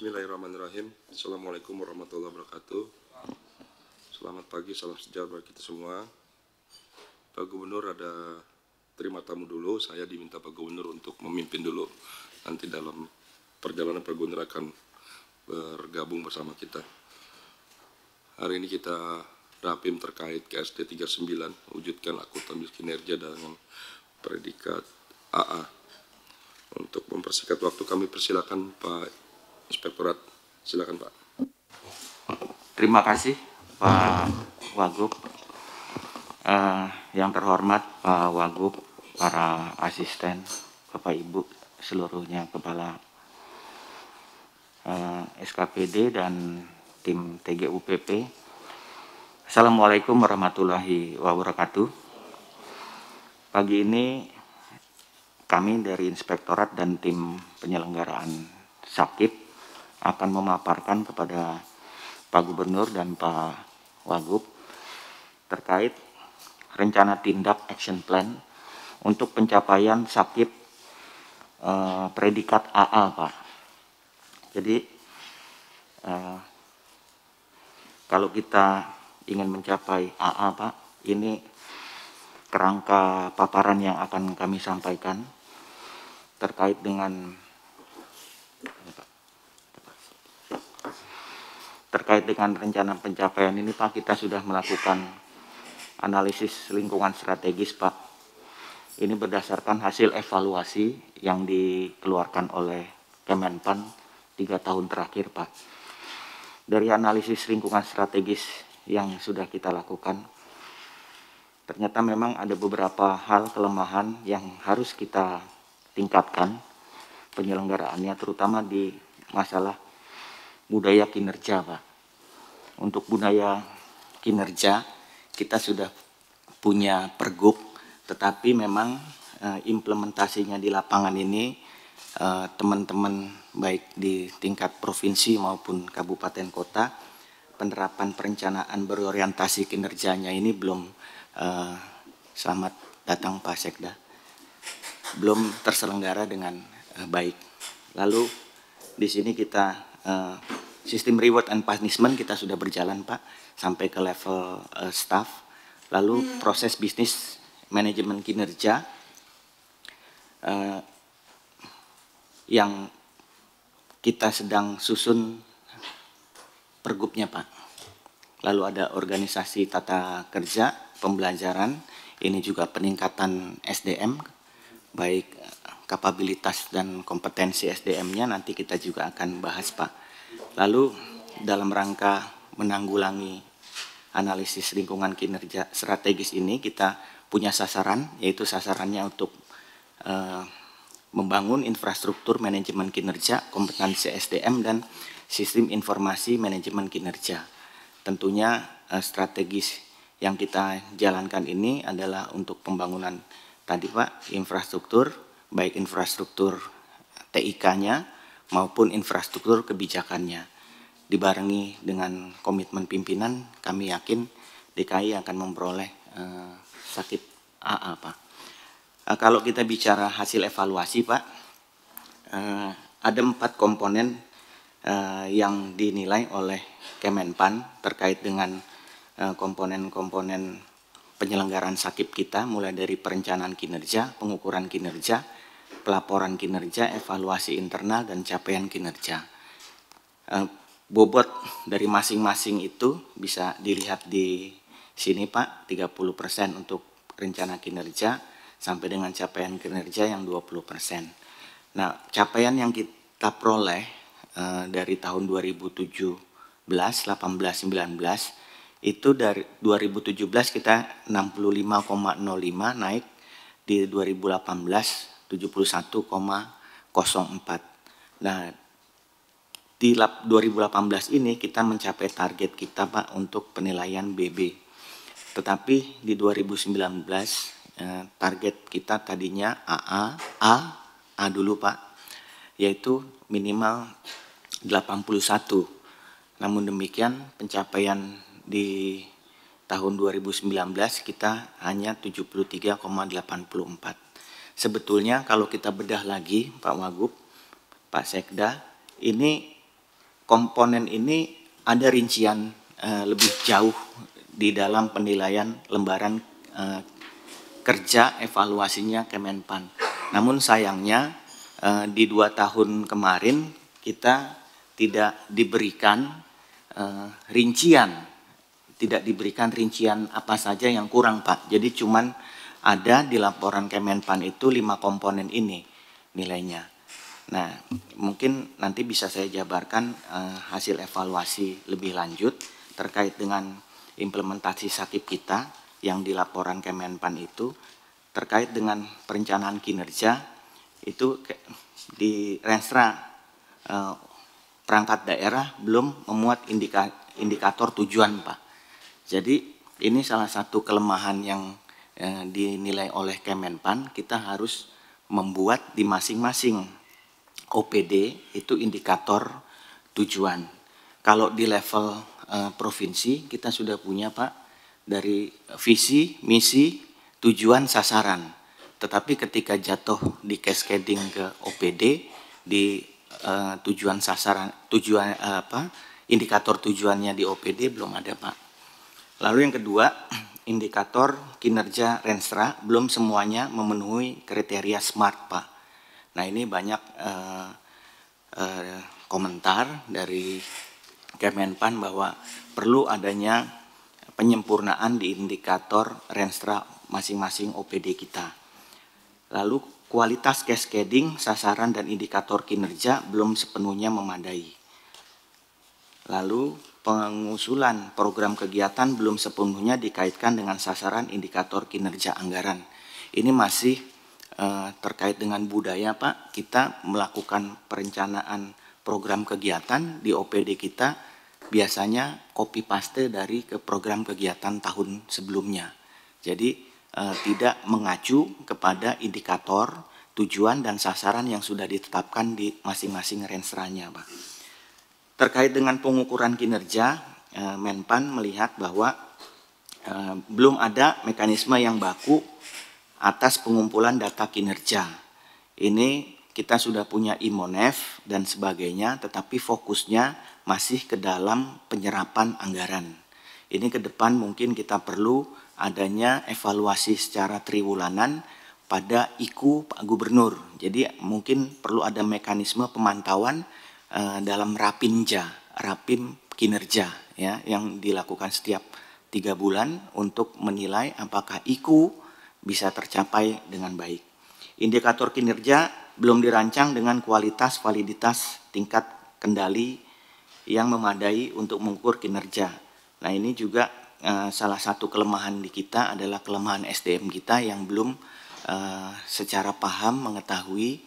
Bismillahirrahmanirrahim. Assalamualaikum warahmatullahi wabarakatuh. Selamat pagi, salam sejahtera bagi kita semua. Pak Gubernur, ada terima tamu dulu. Saya diminta Pak Gubernur untuk memimpin dulu. Nanti dalam perjalanan Pak Gubernur akan bergabung bersama kita. Hari ini kita rapim terkait KSD 39, wujudkan akuntabilitas kinerja dengan predikat AA. Untuk mempersingkat waktu, kami persilakan Pak Inspektorat, silakan Pak. Terima kasih Pak Wagub. Yang terhormat Pak Wagub, para asisten, Bapak Ibu seluruhnya, Kepala SKPD dan tim TGUPP. Assalamualaikum warahmatullahi wabarakatuh. Pagi ini kami dari Inspektorat dan tim penyelenggaraan SAKIP akan memaparkan kepada Pak Gubernur dan Pak Wagub terkait rencana tindak action plan untuk pencapaian SAKIP predikat AA, Pak. Jadi kalau kita ingin mencapai AA, Pak, ini kerangka paparan yang akan kami sampaikan terkait dengan rencana pencapaian ini, Pak. Kita sudah melakukan analisis lingkungan strategis, Pak. Ini berdasarkan hasil evaluasi yang dikeluarkan oleh Kemenpan 3 tahun terakhir, Pak. Dari analisis lingkungan strategis yang sudah kita lakukan, ternyata memang ada beberapa hal kelemahan yang harus kita tingkatkan penyelenggaraannya, terutama di masalah budaya kinerja, Pak. Untuk budaya kinerja, kita sudah punya pergub, tetapi memang implementasinya di lapangan ini teman-teman baik di tingkat provinsi maupun kabupaten kota, penerapan perencanaan berorientasi kinerjanya ini belum, selamat datang Pak Sekda, belum terselenggara dengan baik. Lalu di sini kita sistem reward and punishment kita sudah berjalan, Pak, sampai ke level staff. Lalu proses bisnis manajemen kinerja yang kita sedang susun pergubnya, Pak. Lalu ada organisasi tata kerja, pembelajaran, ini juga peningkatan SDM, baik kapabilitas dan kompetensi SDM-nya nanti kita juga akan bahas, Pak. Lalu dalam rangka menanggulangi analisis lingkungan kinerja strategis ini, kita punya sasaran, yaitu sasarannya untuk membangun infrastruktur manajemen kinerja, kompetensi SDM, dan sistem informasi manajemen kinerja. Tentunya strategis yang kita jalankan ini adalah untuk pembangunan tadi, Pak, infrastruktur, baik infrastruktur TIK-nya maupun infrastruktur kebijakannya. Dibarengi dengan komitmen pimpinan, kami yakin DKI akan memperoleh SAKIP AA, Pak. Kalau kita bicara hasil evaluasi, Pak, ada 4 komponen yang dinilai oleh Kemenpan terkait dengan komponen-komponen penyelenggaraan SAKIP kita, mulai dari perencanaan kinerja, pengukuran kinerja, pelaporan kinerja, evaluasi internal, dan capaian kinerja. Bobot dari masing-masing itu bisa dilihat di sini, Pak, 30% untuk rencana kinerja sampai dengan capaian kinerja yang 20%. Nah, capaian yang kita peroleh dari tahun 2017, 18, 19 itu dari 2017 kita 65,05, naik di 2018 71,04. Nah, di 2018 ini kita mencapai target kita, Pak, untuk penilaian BB. Tetapi di 2019 target kita tadinya A dulu, Pak, yaitu minimal 81. Namun demikian pencapaian di tahun 2019 kita hanya 73,84. Sebetulnya kalau kita bedah lagi, Pak Wagub, Pak Sekda, ini komponen ini ada rincian lebih jauh di dalam penilaian lembaran kerja evaluasinya Kemenpan. Namun sayangnya di 2 tahun kemarin kita tidak diberikan rincian apa saja yang kurang, Pak. Jadi cuman ada di laporan Kemenpan itu 5 komponen ini nilainya. Nah, mungkin nanti bisa saya jabarkan hasil evaluasi lebih lanjut terkait dengan implementasi SAKIP kita yang di laporan Kemenpan itu terkait dengan perencanaan kinerja itu di Renstra perangkat daerah belum memuat indikator tujuan, Pak. Jadi ini salah satu kelemahan yang dinilai oleh Kemenpan. Kita harus membuat di masing-masing OPD itu indikator tujuan. Kalau di level provinsi kita sudah punya, Pak, dari visi, misi, tujuan, sasaran. Tetapi ketika jatuh di cascading ke OPD di tujuan sasaran, indikator tujuannya di OPD belum ada, Pak. Lalu yang kedua, indikator kinerja Renstra belum semuanya memenuhi kriteria SMART, Pak. Nah, ini banyak komentar dari Kemenpan bahwa perlu adanya penyempurnaan di indikator Renstra masing-masing OPD kita. Lalu kualitas cascading, sasaran dan indikator kinerja belum sepenuhnya memadai. Lalu pengusulan program kegiatan belum sepenuhnya dikaitkan dengan sasaran indikator kinerja anggaran. Ini masih terkait dengan budaya, Pak. Kita melakukan perencanaan program kegiatan di OPD kita biasanya copy paste dari ke program kegiatan tahun sebelumnya. Jadi tidak mengacu kepada indikator tujuan dan sasaran yang sudah ditetapkan di masing-masing Renstra-nya, Pak. Terkait dengan pengukuran kinerja, Menpan melihat bahwa belum ada mekanisme yang baku atas pengumpulan data kinerja. Ini kita sudah punya IMONEF dan sebagainya, tetapi fokusnya masih ke dalam penyerapan anggaran. Ini ke depan mungkin kita perlu adanya evaluasi secara triwulanan pada IKU Pak Gubernur. Jadi mungkin perlu ada mekanisme pemantauan dalam rapim kinerja ya, yang dilakukan setiap 3 bulan untuk menilai apakah IKU bisa tercapai dengan baik. Indikator kinerja belum dirancang dengan kualitas, validitas, tingkat kendali yang memadai untuk mengukur kinerja. Nah, ini juga salah satu kelemahan di kita adalah kelemahan SDM kita yang belum secara paham mengetahui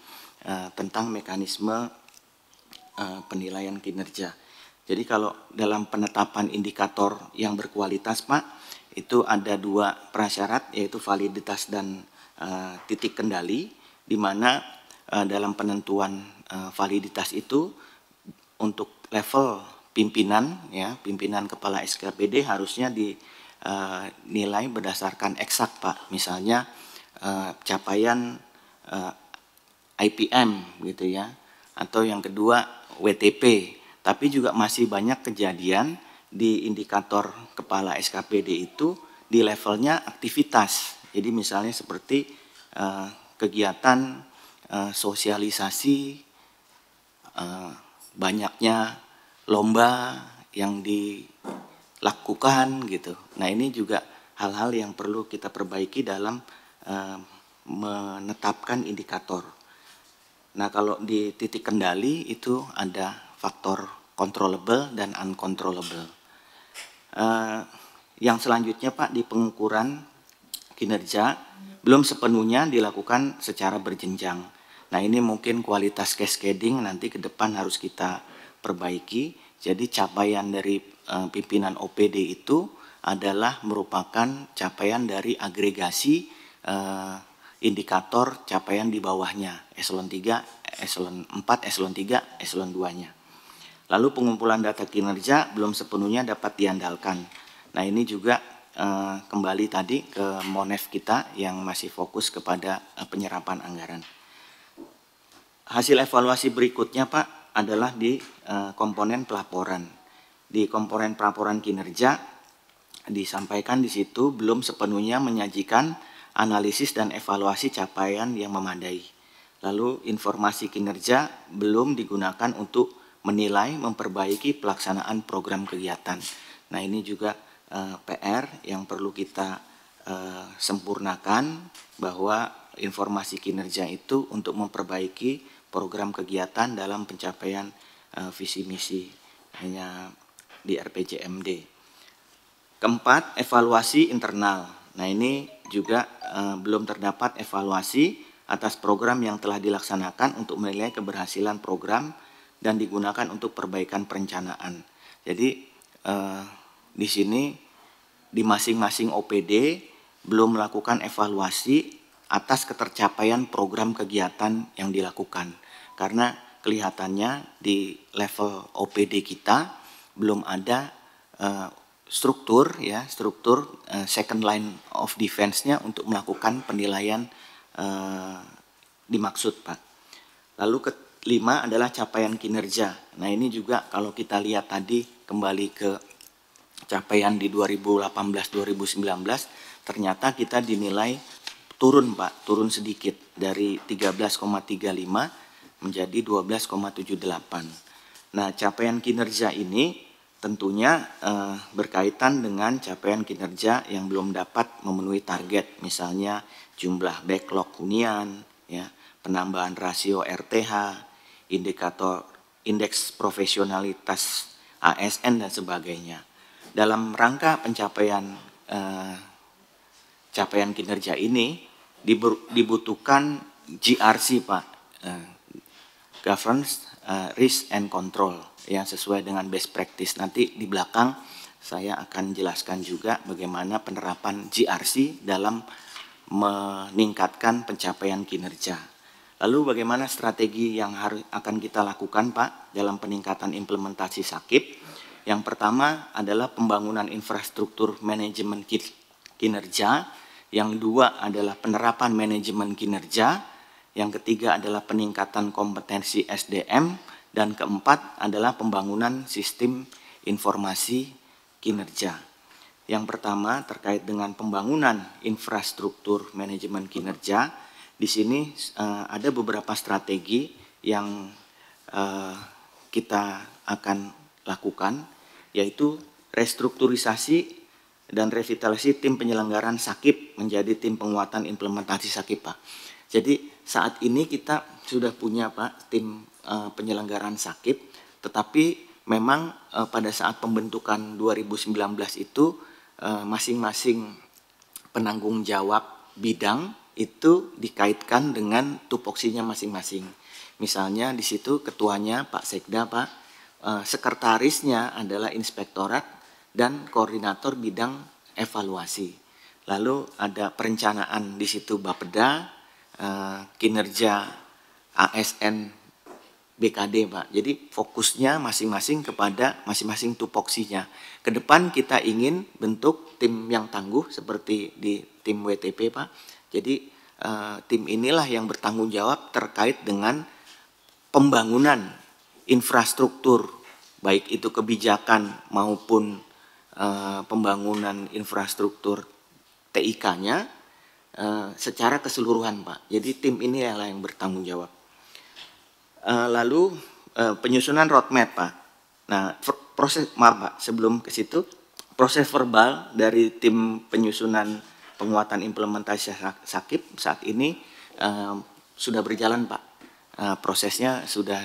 tentang mekanisme penilaian kinerja. Jadi kalau dalam penetapan indikator yang berkualitas, Pak, itu ada 2 prasyarat, yaitu validitas dan titik kendali, di mana dalam penentuan validitas itu untuk level pimpinan, ya, pimpinan kepala SKPD harusnya dinilai berdasarkan eksak, Pak. Misalnya capaian IPM gitu ya, atau yang kedua WTP. Tapi juga masih banyak kejadian di indikator kepala SKPD itu di levelnya aktivitas. Jadi misalnya seperti kegiatan sosialisasi, banyaknya lomba yang dilakukan gitu. Nah, ini juga hal-hal yang perlu kita perbaiki dalam menetapkan indikator. Nah, kalau di titik kendali itu ada faktor controllable dan uncontrollable. Yang selanjutnya, Pak, di pengukuran kinerja belum sepenuhnya dilakukan secara berjenjang. Nah, ini mungkin kualitas cascading nanti ke depan harus kita perbaiki. Jadi capaian dari pimpinan OPD itu adalah merupakan capaian dari agregasi indikator capaian di bawahnya, eselon 3, eselon 4, eselon 3, eselon 2-nya. Lalu pengumpulan data kinerja belum sepenuhnya dapat diandalkan. Nah, ini juga kembali tadi ke MONEF kita yang masih fokus kepada penyerapan anggaran. Hasil evaluasi berikutnya, Pak, adalah di komponen pelaporan. Di komponen pelaporan kinerja disampaikan di situ belum sepenuhnya menyajikan analisis dan evaluasi capaian yang memadai. Lalu informasi kinerja belum digunakan untuk menilai, memperbaiki pelaksanaan program kegiatan. Nah, ini juga PR yang perlu kita sempurnakan, bahwa informasi kinerja itu untuk memperbaiki program kegiatan dalam pencapaian visi misi hanya di RPJMD. Keempat, evaluasi internal. Nah, ini juga belum terdapat evaluasi atas program yang telah dilaksanakan untuk menilai keberhasilan program dan digunakan untuk perbaikan perencanaan. Jadi di sini di masing-masing OPD belum melakukan evaluasi atas ketercapaian program kegiatan yang dilakukan. Karena kelihatannya di level OPD kita belum ada struktur second line of defense-nya untuk melakukan penilaian dimaksud, Pak. Lalu kelima adalah capaian kinerja. Nah, ini juga kalau kita lihat tadi kembali ke capaian di 2018-2019, ternyata kita dinilai turun, Pak, turun sedikit dari 13,35 menjadi 12,78. Nah, capaian kinerja ini tentunya berkaitan dengan capaian kinerja yang belum dapat memenuhi target, misalnya jumlah backlog hunian, ya, penambahan rasio RTH, indikator indeks profesionalitas ASN dan sebagainya. Dalam rangka pencapaian capaian kinerja ini dibutuhkan GRC, Pak, Governance, Risk and Control, yang sesuai dengan best practice. Nanti di belakang saya akan jelaskan juga bagaimana penerapan GRC dalam meningkatkan pencapaian kinerja. Lalu bagaimana strategi yang akan kita lakukan, Pak, dalam peningkatan implementasi SAKIP? Yang pertama adalah pembangunan infrastruktur manajemen kinerja, yang dua adalah penerapan manajemen kinerja, yang ketiga adalah peningkatan kompetensi SDM, dan keempat adalah pembangunan sistem informasi kinerja. Yang pertama terkait dengan pembangunan infrastruktur manajemen kinerja. Di sini ada beberapa strategi yang kita akan lakukan, yaitu restrukturisasi dan revitalisasi tim penyelenggaraan SAKIP menjadi tim penguatan implementasi SAKIP, Pak. Jadi saat ini kita sudah punya, Pak, tim penyelenggaraan SAKIP, tetapi memang pada saat pembentukan 2019 itu masing-masing penanggung jawab bidang itu dikaitkan dengan tupoksinya masing-masing. Misalnya di situ ketuanya Pak Sekda, Pak, sekretarisnya adalah inspektorat dan koordinator bidang evaluasi. Lalu ada perencanaan di situ Bapeda, kinerja ASN BKD, Pak. Jadi fokusnya masing-masing kepada masing-masing tupoksinya. Ke depan kita ingin bentuk tim yang tangguh seperti di tim WTP, Pak. Jadi tim inilah yang bertanggung jawab terkait dengan pembangunan infrastruktur, baik itu kebijakan maupun pembangunan infrastruktur TIK-nya secara keseluruhan, Pak. Jadi tim ini adalah yang bertanggung jawab. Lalu penyusunan roadmap, Pak. Nah, maaf, Pak, sebelum ke situ, proses verbal dari tim penyusunan penguatan implementasi SAKIP saat ini sudah berjalan, Pak. Prosesnya sudah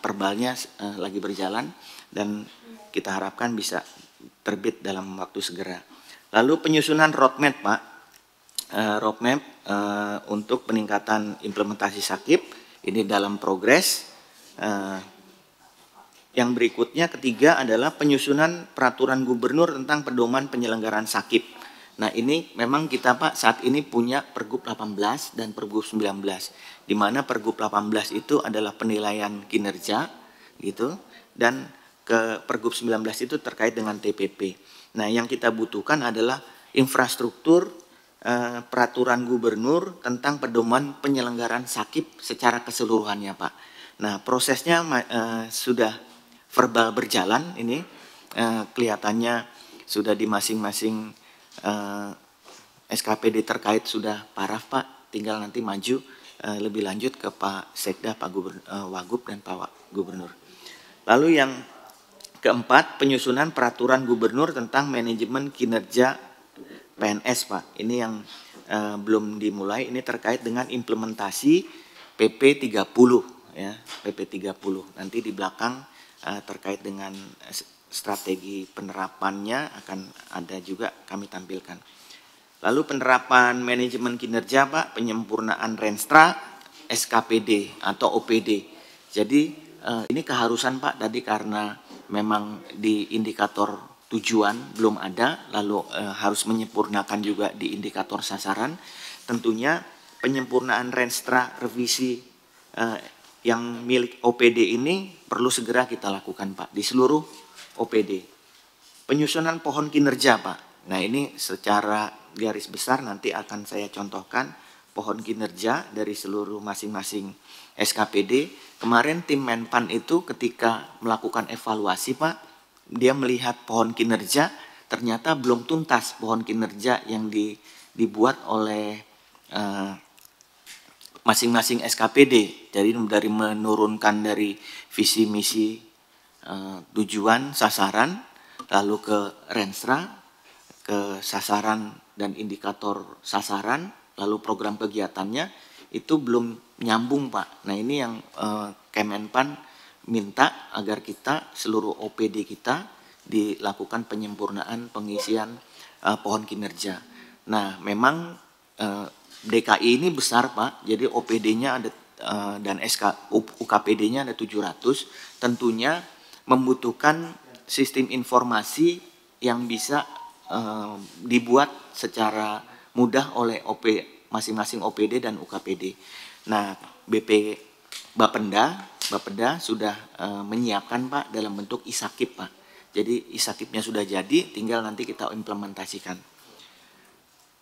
verbalnya lagi berjalan dan kita harapkan bisa terbit dalam waktu segera. Lalu penyusunan roadmap, Pak. Roadmap untuk peningkatan implementasi SAKIP ini dalam progres. Yang berikutnya ketiga adalah penyusunan peraturan gubernur tentang pedoman penyelenggaraan SAKIP. Nah, ini memang kita, Pak, saat ini punya Pergub 18 dan Pergub 19, di mana Pergub 18 itu adalah penilaian kinerja, gitu, dan ke Pergub 19 itu terkait dengan TPP. Nah, yang kita butuhkan adalah infrastruktur peraturan gubernur tentang pedoman penyelenggaraan SAKIP secara keseluruhannya, Pak. Nah, prosesnya sudah verbal berjalan ini, kelihatannya sudah di masing-masing SKPD terkait sudah paraf Pak, tinggal nanti maju lebih lanjut ke Pak Sekda, Pak Wagub dan Pak Gubernur. Lalu yang keempat, penyusunan peraturan gubernur tentang manajemen kinerja PNS Pak. Ini yang belum dimulai, ini terkait dengan implementasi PP 30 ya, PP 30. Nanti di belakang terkait dengan strategi penerapannya akan ada juga kami tampilkan. Lalu penerapan manajemen kinerja Pak, penyempurnaan Renstra, SKPD atau OPD. Jadi ini keharusan Pak tadi karena memang di indikator tujuan belum ada, lalu harus menyempurnakan juga di indikator sasaran. Tentunya penyempurnaan Renstra revisi yang milik OPD ini perlu segera kita lakukan Pak di seluruh OPD. Penyusunan pohon kinerja Pak. Nah ini secara garis besar nanti akan saya contohkan pohon kinerja dari seluruh masing-masing SKPD. Kemarin tim Menpan itu ketika melakukan evaluasi Pak, dia melihat pohon kinerja ternyata belum tuntas pohon kinerja yang dibuat oleh masing-masing SKPD. Jadi dari menurunkan dari visi misi, tujuan, sasaran, lalu ke Renstra, ke sasaran dan indikator sasaran, lalu program kegiatannya itu belum nyambung Pak. Nah ini yang Kemenpan minta agar kita seluruh OPD kita dilakukan penyempurnaan pengisian pohon kinerja. Nah memang DKI ini besar Pak, jadi OPD-nya ada dan UKPD-nya ada 700, tentunya membutuhkan sistem informasi yang bisa dibuat secara mudah oleh masing-masing OPD dan UKPD. Nah, Bapeda sudah menyiapkan Pak dalam bentuk ISAKIP Pak. Jadi ISAKIP-nya sudah jadi, tinggal nanti kita implementasikan.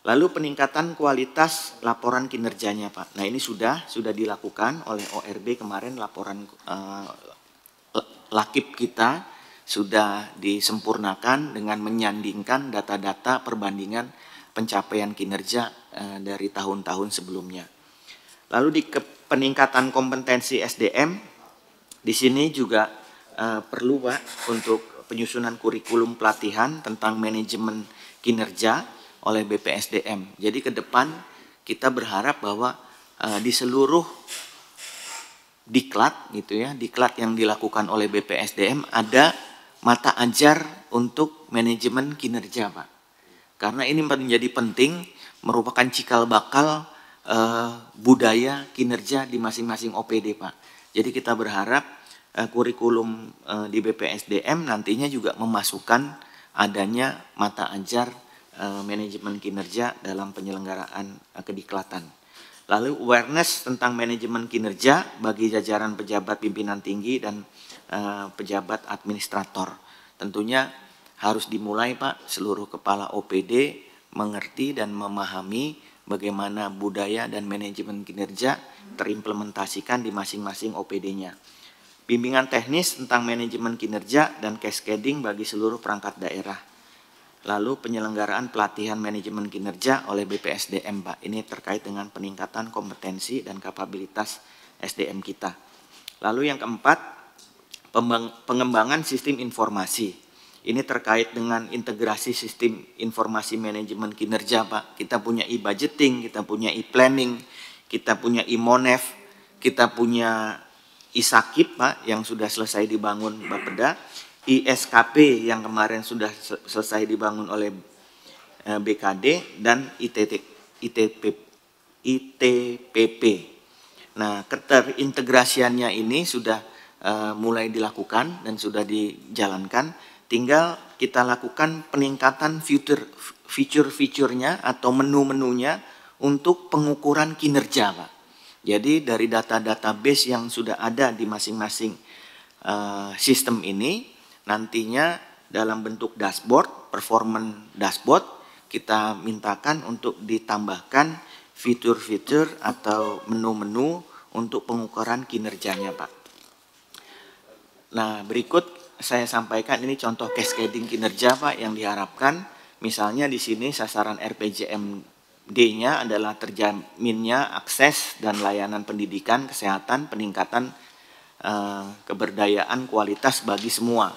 Lalu peningkatan kualitas laporan kinerjanya Pak. Nah ini sudah dilakukan oleh ORB kemarin, laporan Lakip kita sudah disempurnakan dengan menyandingkan data-data perbandingan pencapaian kinerja dari tahun-tahun sebelumnya. Lalu di peningkatan kompetensi SDM, di sini juga perlu Pak untuk penyusunan kurikulum pelatihan tentang manajemen kinerja oleh BPSDM. Jadi ke depan kita berharap bahwa di seluruh diklat gitu ya, diklat yang dilakukan oleh BPSDM ada mata ajar untuk manajemen kinerja Pak. Karena ini menjadi penting, merupakan cikal bakal budaya kinerja di masing-masing OPD Pak. Jadi kita berharap kurikulum di BPSDM nantinya juga memasukkan adanya mata ajar manajemen kinerja dalam penyelenggaraan kediklatan. Lalu awareness tentang manajemen kinerja bagi jajaran pejabat pimpinan tinggi dan pejabat administrator. Tentunya harus dimulai Pak, seluruh kepala OPD mengerti dan memahami bagaimana budaya dan manajemen kinerja terimplementasikan di masing-masing OPD-nya. Bimbingan teknis tentang manajemen kinerja dan cascading bagi seluruh perangkat daerah. Lalu penyelenggaraan pelatihan manajemen kinerja oleh BPSDM Pak. Ini terkait dengan peningkatan kompetensi dan kapabilitas SDM kita. Lalu yang keempat, pengembangan sistem informasi. Ini terkait dengan integrasi sistem informasi manajemen kinerja Pak. Kita punya e-budgeting, kita punya e-planning, kita punya e-monef, kita punya ISAKIP Pak yang sudah selesai dibangun Bapeda, ISKP yang kemarin sudah selesai dibangun oleh BKD dan ITPP. Nah, keterintegrasiannya ini sudah mulai dilakukan dan sudah dijalankan. Tinggal kita lakukan peningkatan fitur-fiturnya atau menu-menunya untuk pengukuran kinerja Pak. Jadi dari data-database yang sudah ada di masing-masing sistem ini, nantinya dalam bentuk dashboard, performance dashboard, kita mintakan untuk ditambahkan fitur-fitur atau menu-menu untuk pengukuran kinerjanya Pak. Nah, berikut saya sampaikan ini contoh cascading kinerja Pak yang diharapkan. Misalnya di sini sasaran RPJMD-nya adalah terjaminnya akses dan layanan pendidikan, kesehatan, peningkatan keberdayaan kualitas bagi semua.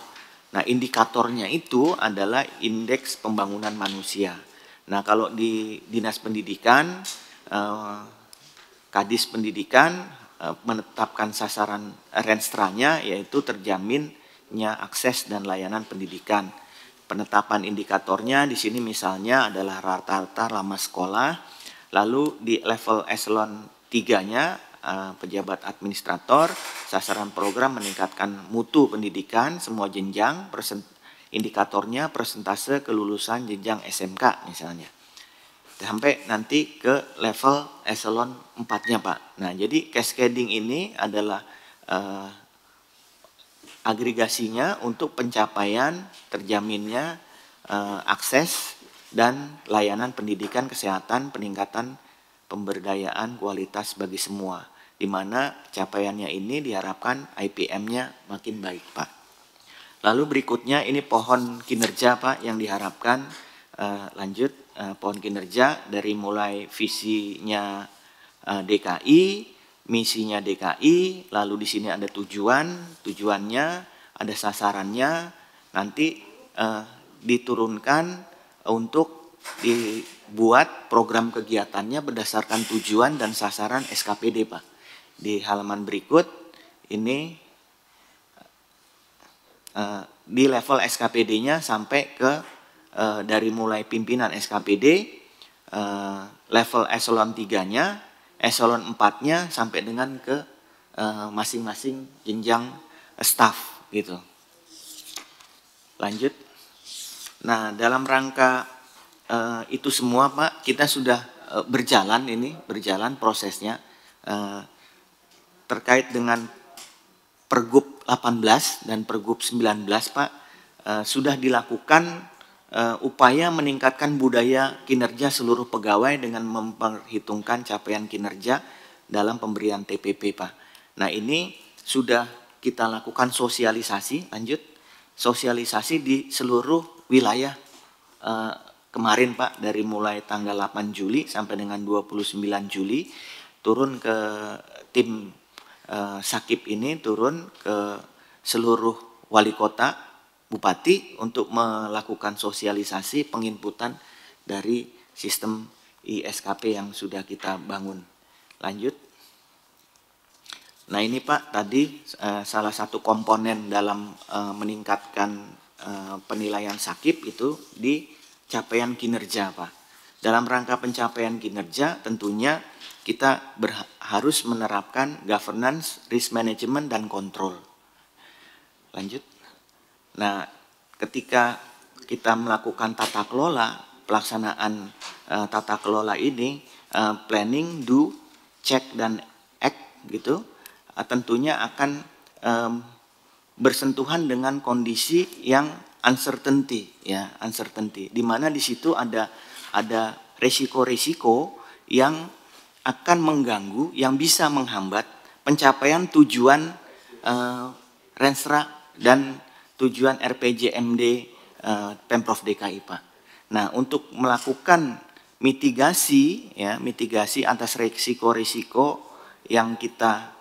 Nah, indikatornya itu adalah indeks pembangunan manusia. Nah, kalau di Dinas Pendidikan, Kadis Pendidikan menetapkan sasaran renstranya yaitu terjaminnya akses dan layanan pendidikan. Penetapan indikatornya di sini misalnya adalah rata-rata lama sekolah, lalu di level eselon 3-nya pejabat administrator, sasaran program meningkatkan mutu pendidikan semua jenjang, indikatornya persentase kelulusan jenjang SMK misalnya. Sampai nanti ke level eselon 4-nya Pak. Nah, jadi cascading ini adalah agregasinya untuk pencapaian terjaminnya akses dan layanan pendidikan, kesehatan, peningkatan pemberdayaan kualitas bagi semua. Di mana capaiannya ini diharapkan IPM-nya makin baik Pak. Lalu berikutnya ini pohon kinerja Pak yang diharapkan lanjut. Pohon kinerja dari mulai visinya DKI, misinya DKI, lalu di sini ada tujuannya, ada sasarannya, nanti diturunkan untuk dibuat program kegiatannya berdasarkan tujuan dan sasaran SKPD Pak. Di halaman berikut ini di level SKPD-nya sampai ke dari mulai pimpinan SKPD, level eselon 3-nya, eselon 4-nya sampai dengan ke masing-masing jenjang staf gitu. Lanjut. Nah, dalam rangka itu semua Pak, kita sudah berjalan prosesnya terkait dengan Pergub 18 dan Pergub 19 Pak, sudah dilakukan upaya meningkatkan budaya kinerja seluruh pegawai dengan memperhitungkan capaian kinerja dalam pemberian TPP Pak. Nah, ini sudah kita lakukan sosialisasi, sosialisasi di seluruh wilayah kemarin Pak, dari mulai tanggal 8 Juli sampai dengan 29 Juli, turun ke tim Sakip ini, turun ke seluruh wali kota, bupati untuk melakukan sosialisasi penginputan dari sistem ISKP yang sudah kita bangun. Lanjut. Nah, ini Pak tadi salah satu komponen dalam meningkatkan penilaian Sakip itu di capaian kinerja Pak. Dalam rangka pencapaian kinerja tentunya kita harus menerapkan governance, risk management, dan kontrol. Lanjut. Nah, ketika kita melakukan tata kelola, pelaksanaan tata kelola ini, planning, do, check, dan act gitu, tentunya akan bersentuhan dengan kondisi yang uncertainty, ya, uncertainty. Di mana di situ ada resiko-resiko yang akan mengganggu, yang bisa menghambat pencapaian tujuan Renstra dan tujuan RPJMD Pemprov DKI Pak. Nah, untuk melakukan mitigasi atas risiko-risiko yang kita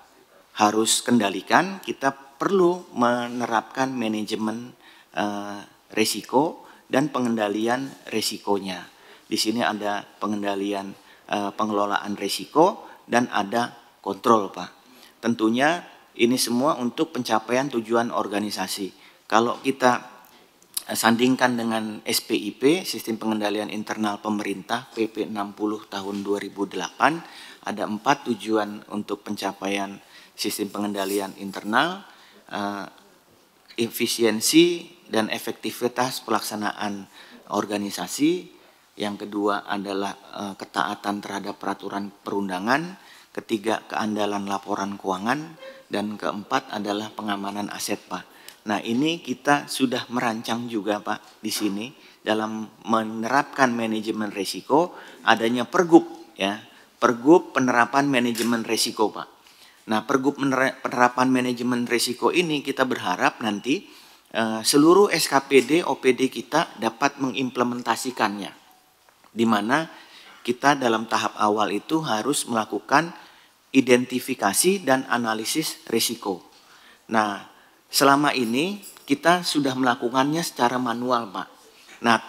harus kendalikan, kita perlu menerapkan manajemen risiko dan pengendalian risikonya. Di sini ada pengendalian pengelolaan risiko dan ada kontrol Pak. Tentunya ini semua untuk pencapaian tujuan organisasi. Kalau kita sandingkan dengan SPIP, Sistem Pengendalian Internal Pemerintah, PP 60 tahun 2008, ada 4 tujuan untuk pencapaian sistem pengendalian internal, efisiensi dan efektivitas pelaksanaan organisasi. Yang kedua adalah ketaatan terhadap peraturan perundangan, ketiga keandalan laporan keuangan, dan keempat adalah pengamanan aset Pak. Nah, ini kita sudah merancang juga Pak di sini dalam menerapkan manajemen risiko, adanya pergub ya, pergub penerapan manajemen risiko Pak. Nah, Pergub penerapan manajemen risiko ini kita berharap nanti seluruh SKPD, OPD kita dapat mengimplementasikannya, di mana kita dalam tahap awal itu harus melakukan identifikasi dan analisis risiko. Nah, selama ini kita sudah melakukannya secara manual, Pak. Nah,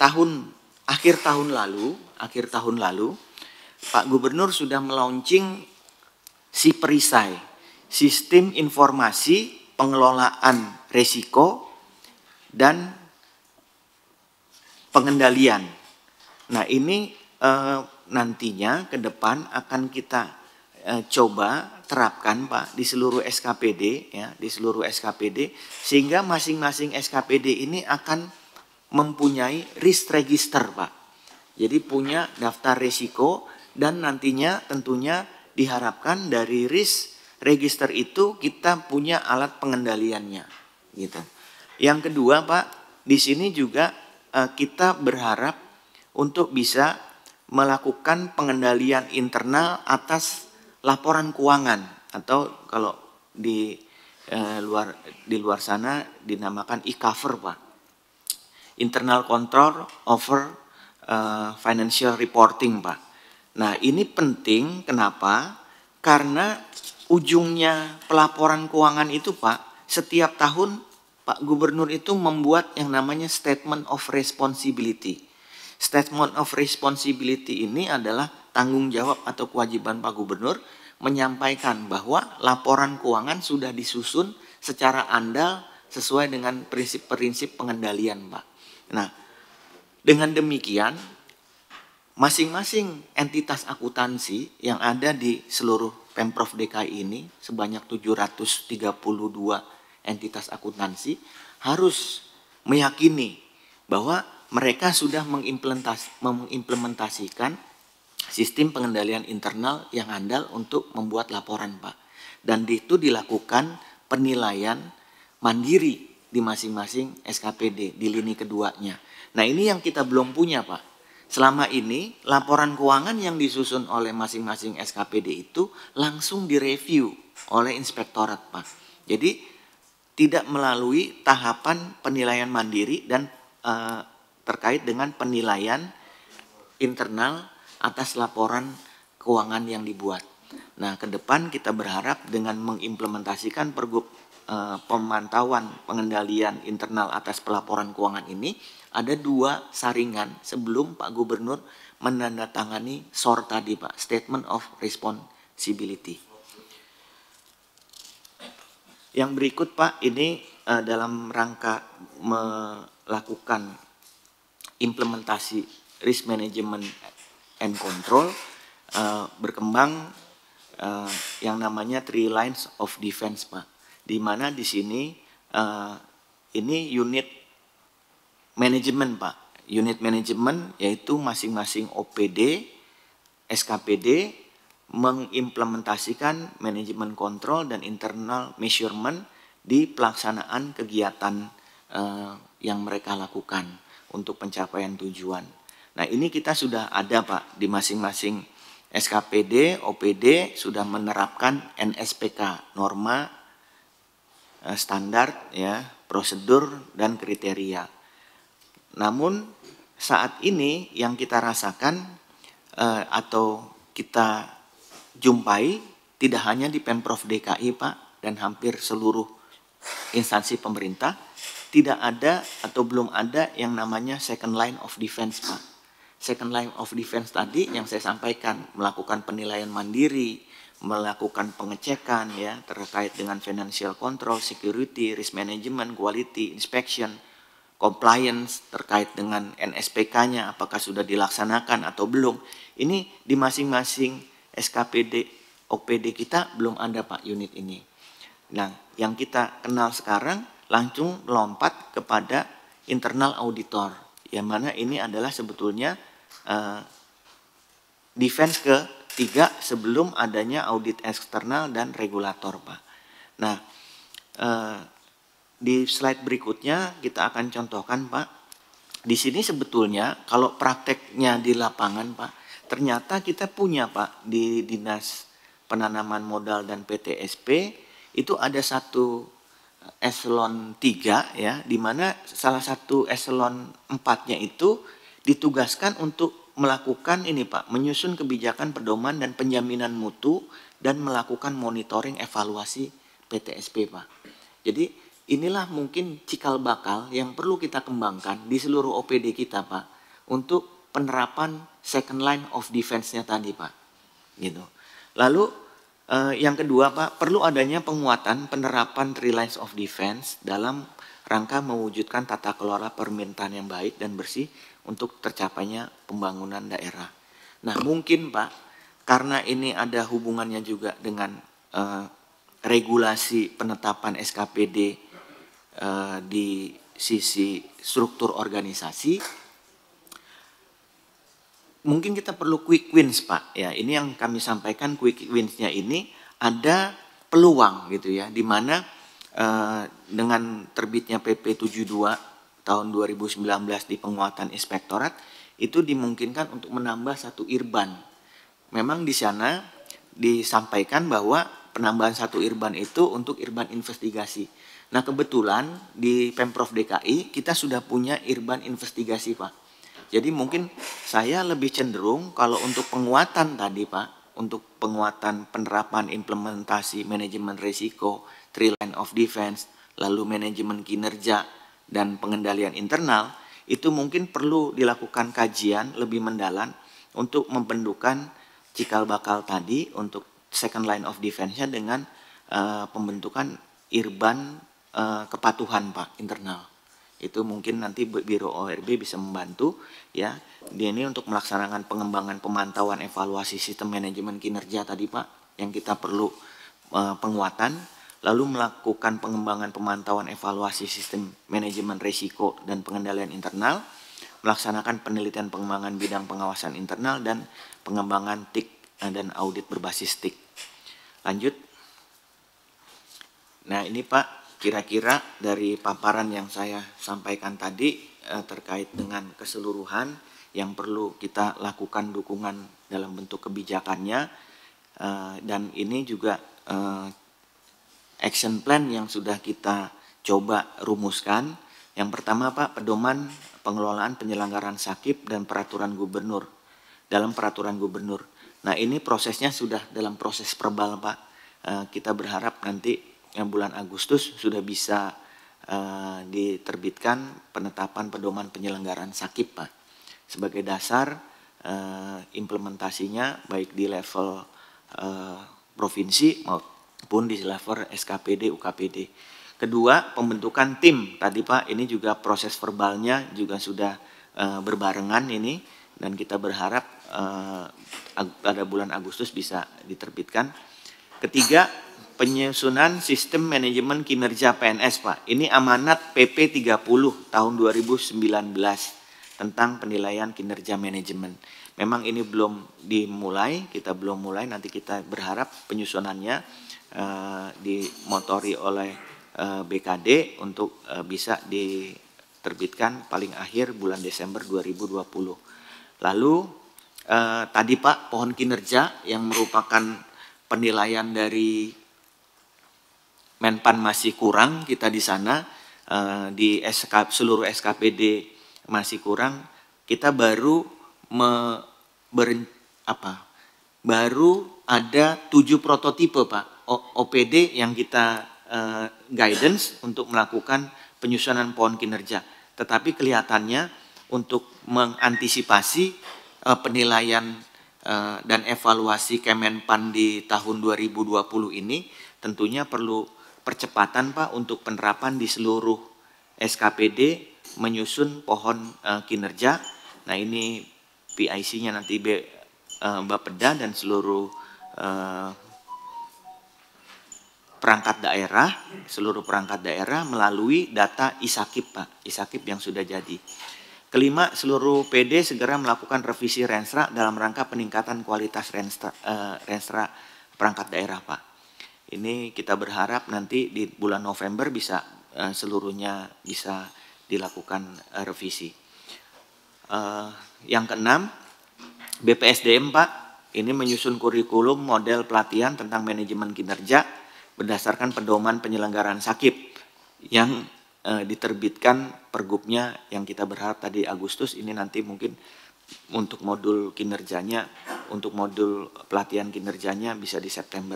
akhir tahun lalu, Pak Gubernur sudah melaunching SIPRISAI, Sistem Informasi Pengelolaan Risiko dan Pengendalian. Nah, ini nantinya ke depan akan kita coba terapkan, Pak, di seluruh SKPD, ya, di seluruh SKPD, sehingga masing-masing SKPD ini akan mempunyai risk register, Pak. Jadi punya daftar risiko, dan nantinya tentunya diharapkan dari risk register itu kita punya alat pengendaliannya, gitu. Yang kedua, Pak, di sini juga kita berharap untuk bisa melakukan pengendalian internal atas laporan keuangan, atau kalau di luar sana dinamakan e-cover, Pak. Internal Control over Financial Reporting, Pak. Nah, ini penting, kenapa? Karena ujungnya pelaporan keuangan itu, Pak, setiap tahun Pak Gubernur itu membuat yang namanya Statement of Responsibility. Statement of Responsibility ini adalah tanggung jawab atau kewajiban Pak Gubernur menyampaikan bahwa laporan keuangan sudah disusun secara andal sesuai dengan prinsip-prinsip pengendalian, Pak. Nah, dengan demikian masing-masing entitas akuntansi yang ada di seluruh Pemprov DKI ini sebanyak 732 entitas akuntansi harus meyakini bahwa mereka sudah mengimplementasikan sistem pengendalian internal yang andal untuk membuat laporan, Pak. Dan itu dilakukan penilaian mandiri di masing-masing SKPD di lini keduanya. Nah, ini yang kita belum punya, Pak. Selama ini laporan keuangan yang disusun oleh masing-masing SKPD itu langsung direview oleh inspektorat, Pak. Jadi tidak melalui tahapan penilaian mandiri dan terkait dengan penilaian internal atas laporan keuangan yang dibuat. Nah, ke depan kita berharap dengan mengimplementasikan Pergub pemantauan pengendalian internal atas pelaporan keuangan ini, ada 2 saringan sebelum Pak Gubernur menandatangani SOR tadi, Pak, Statement of Responsibility. Yang berikut, Pak, ini dalam rangka melakukan implementasi risk management and control, berkembang yang namanya 3 lines of defense, Pak. Di mana di sini ini unit manajemen, Pak. Unit manajemen yaitu masing-masing OPD, SKPD mengimplementasikan manajemen kontrol dan internal measurement di pelaksanaan kegiatan yang mereka lakukan untuk pencapaian tujuan. Nah, ini kita sudah ada, Pak, di masing-masing SKPD, OPD sudah menerapkan NSPK, norma standar, ya, prosedur dan kriteria. Namun saat ini yang kita rasakan atau kita jumpai tidak hanya di Pemprov DKI, Pak, dan hampir seluruh instansi pemerintah, tidak ada atau belum ada yang namanya second line of defense, Pak. Second line of defense tadi yang saya sampaikan, melakukan penilaian mandiri, melakukan pengecekan, ya, terkait dengan financial control, security, risk management, quality, inspection, compliance terkait dengan NSPK-nya apakah sudah dilaksanakan atau belum. Ini di masing-masing SKPD, OPD kita belum ada, Pak, unit ini. Nah, yang kita kenal sekarang langsung melompat kepada internal auditor, yang mana ini adalah sebetulnya defense ketiga sebelum adanya audit eksternal dan regulator, Pak. Nah, di slide berikutnya kita akan contohkan, Pak. Di sini sebetulnya kalau prakteknya di lapangan, Pak, ternyata kita punya, Pak, di Dinas penanaman modal dan PTSP itu ada satu eselon 3 ya, di mana salah satu eselon 4-nya itu ditugaskan untuk melakukan ini Pak, menyusun kebijakan pedoman dan penjaminan mutu dan melakukan monitoring evaluasi PTSP Pak. Jadi inilah mungkin cikal bakal yang perlu kita kembangkan di seluruh OPD kita Pak, untuk penerapan second line of defense-nya tadi Pak. Gitu. Lalu yang kedua Pak, perlu adanya penguatan penerapan three lines of defense dalam rangka mewujudkan tata kelola permintaan yang baik dan bersih untuk tercapainya pembangunan daerah. Nah mungkin Pak, karena ini ada hubungannya juga dengan regulasi penetapan SKPD di sisi struktur organisasi, mungkin kita perlu quick wins Pak. Ya, ini yang kami sampaikan, quick wins-nya ini ada peluang gitu ya, di mana dengan terbitnya PP 72 tahun 2019 di penguatan inspektorat itu dimungkinkan untuk menambah satu irban. Memang di sana disampaikan bahwa penambahan satu irban itu untuk irban investigasi. Nah kebetulan di Pemprov DKI kita sudah punya irban investigasi Pak. Jadi mungkin saya lebih cenderung kalau untuk penguatan tadi Pak, untuk penguatan penerapan implementasi manajemen risiko, three line of defense, lalu manajemen kinerja dan pengendalian internal, itu mungkin perlu dilakukan kajian lebih mendalam untuk membentukkan cikal bakal tadi untuk second line of defense-nya dengan pembentukan irban kepatuhan Pak internal. Itu mungkin nanti Biro ORB bisa membantu ya. Ini untuk melaksanakan pengembangan pemantauan evaluasi sistem manajemen kinerja tadi Pak, yang kita perlu penguatan. Lalu melakukan pengembangan pemantauan evaluasi sistem manajemen risiko dan pengendalian internal, melaksanakan penelitian pengembangan bidang pengawasan internal dan pengembangan TIK dan audit berbasis TIK. Lanjut. Nah ini Pak, kira-kira dari paparan yang saya sampaikan tadi terkait dengan keseluruhan yang perlu kita lakukan dukungan dalam bentuk kebijakannya, dan ini juga action plan yang sudah kita coba rumuskan. Yang pertama Pak, pedoman pengelolaan penyelenggaraan sakip dan peraturan gubernur. Dalam peraturan gubernur. Nah ini prosesnya sudah dalam proses perbal Pak. Kita berharap nanti bulan Agustus sudah bisa diterbitkan penetapan pedoman penyelenggaraan sakip Pak. Sebagai dasar implementasinya baik di level provinsi maupun di level SKPD, UKPD. Kedua, pembentukan tim. Tadi Pak, ini juga proses verbalnya juga sudah berbarengan ini, dan kita berharap pada bulan Agustus bisa diterbitkan. Ketiga, penyusunan sistem manajemen kinerja PNS Pak. Ini amanat PP 30 tahun 2019 tentang penilaian kinerja manajemen. Memang ini belum dimulai, kita belum mulai, nanti kita berharap penyusunannya dimotori oleh BKD untuk bisa diterbitkan paling akhir bulan Desember 2020. Lalu tadi Pak, pohon kinerja yang merupakan penilaian dari Menpan masih kurang, kita di sana di seluruh SKPD masih kurang, kita baru baru ada 7 prototipe Pak OPD yang kita guidance untuk melakukan penyusunan pohon kinerja. Tetapi kelihatannya untuk mengantisipasi penilaian dan evaluasi Kemenpan di tahun 2020 ini tentunya perlu percepatan Pak untuk penerapan di seluruh SKPD menyusun pohon kinerja. Nah ini PIC-nya nanti Bapeda dan seluruh seluruh perangkat daerah melalui data ISAKIP Pak, ISAKIP yang sudah jadi. Kelima, seluruh PD segera melakukan revisi Renstra dalam rangka peningkatan kualitas Renstra perangkat daerah Pak. Ini kita berharap nanti di bulan November bisa seluruhnya bisa dilakukan revisi. Yang keenam, BPSDM Pak, ini menyusun kurikulum model pelatihan tentang manajemen kinerja berdasarkan pedoman penyelenggaraan sakip yang diterbitkan pergubnya yang kita berharap tadi Agustus, ini nanti mungkin untuk modul kinerjanya, untuk modul pelatihan kinerjanya bisa di September.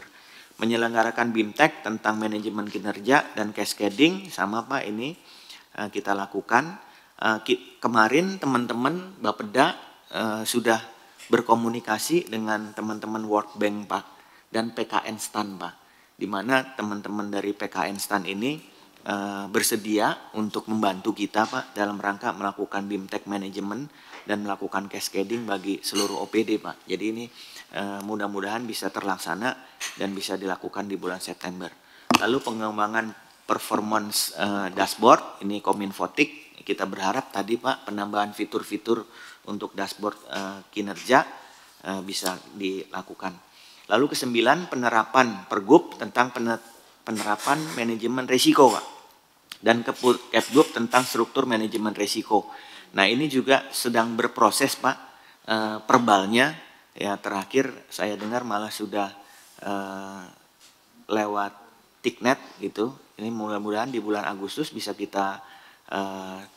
Menyelenggarakan BIMTEK tentang manajemen kinerja dan cascading sama Pak, ini kita lakukan. Kemarin teman-teman Bapeda sudah berkomunikasi dengan teman-teman World Bank Pak dan PKN STAN Pak, di mana teman-teman dari PKN STAN ini bersedia untuk membantu kita Pak dalam rangka melakukan BIMTEK manajemen dan melakukan cascading bagi seluruh OPD Pak. Jadi ini mudah-mudahan bisa terlaksana dan bisa dilakukan di bulan September. Lalu pengembangan performance dashboard, ini Kominfotik, kita berharap tadi Pak penambahan fitur-fitur untuk dashboard kinerja bisa dilakukan. Lalu ke-9, penerapan pergub tentang penerapan manajemen risiko Pak, dan Kepgub tentang struktur manajemen risiko. Nah ini juga sedang berproses Pak, perbalnya ya, terakhir saya dengar malah sudah lewat Tiknet gitu. Ini mudah-mudahan di bulan Agustus bisa kita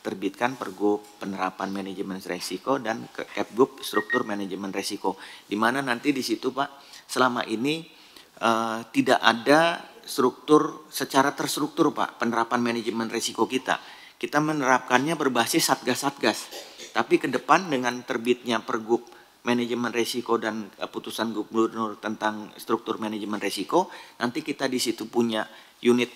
terbitkan pergub penerapan manajemen risiko dan Kepgub struktur manajemen risiko, di mana nanti di situ Pak selama ini tidak ada struktur secara terstruktur Pak penerapan manajemen risiko kita. Kita menerapkannya berbasis satgas-satgas, tapi ke depan dengan terbitnya pergub manajemen risiko dan putusan gubernur tentang struktur manajemen risiko, nanti kita di situ punya unit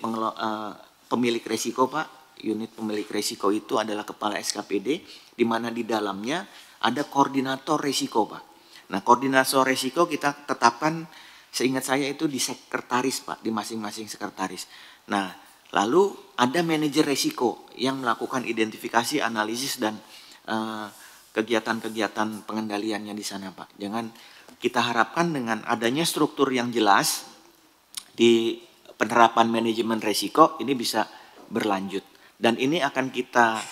pemilik risiko Pak. Unit pemilik risiko itu adalah kepala SKPD, di mana di dalamnya ada koordinator risiko Pak. Nah koordinator risiko kita tetapkan, seingat saya itu di sekretaris Pak, di masing-masing sekretaris. Nah lalu ada manajer risiko yang melakukan identifikasi, analisis dan kegiatan-kegiatan pengendaliannya di sana Pak. Jangan, kita harapkan dengan adanya struktur yang jelas di penerapan manajemen risiko ini bisa berlanjut. Dan ini akan kita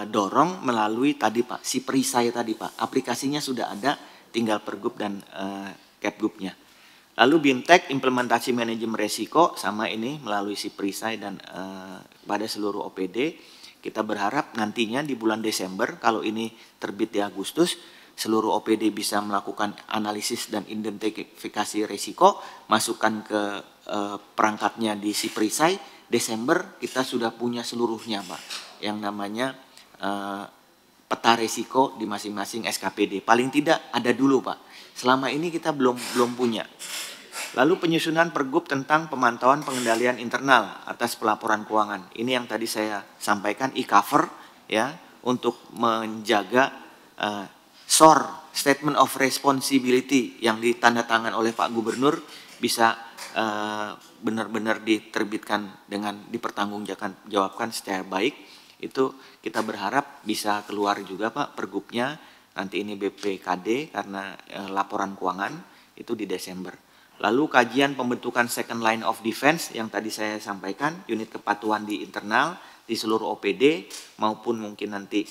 dorong melalui tadi Pak, si perisai tadi Pak. Aplikasinya sudah ada, tinggal pergub dan Kepgubnya. Lalu BIMTEK implementasi manajemen risiko sama ini melalui si perisai dan pada seluruh OPD. Kita berharap nantinya di bulan Desember, kalau ini terbit di Agustus, seluruh OPD bisa melakukan analisis dan identifikasi risiko, masukkan ke perangkatnya di si perisai. Desember kita sudah punya seluruhnya Pak, yang namanya peta risiko di masing-masing SKPD. Paling tidak ada dulu Pak. Selama ini kita belum punya. Lalu penyusunan pergub tentang pemantauan pengendalian internal atas pelaporan keuangan. Ini yang tadi saya sampaikan, e-cover ya, untuk menjaga SOR, Statement of Responsibility, yang ditandatangan oleh Pak Gubernur bisa benar-benar diterbitkan dengan dipertanggungjawabkan secara baik. Itu kita berharap bisa keluar juga Pak pergubnya nanti ini BPKD karena laporan keuangan itu di Desember. Lalu kajian pembentukan second line of defense yang tadi saya sampaikan, unit kepatuhan di internal di seluruh OPD maupun mungkin nanti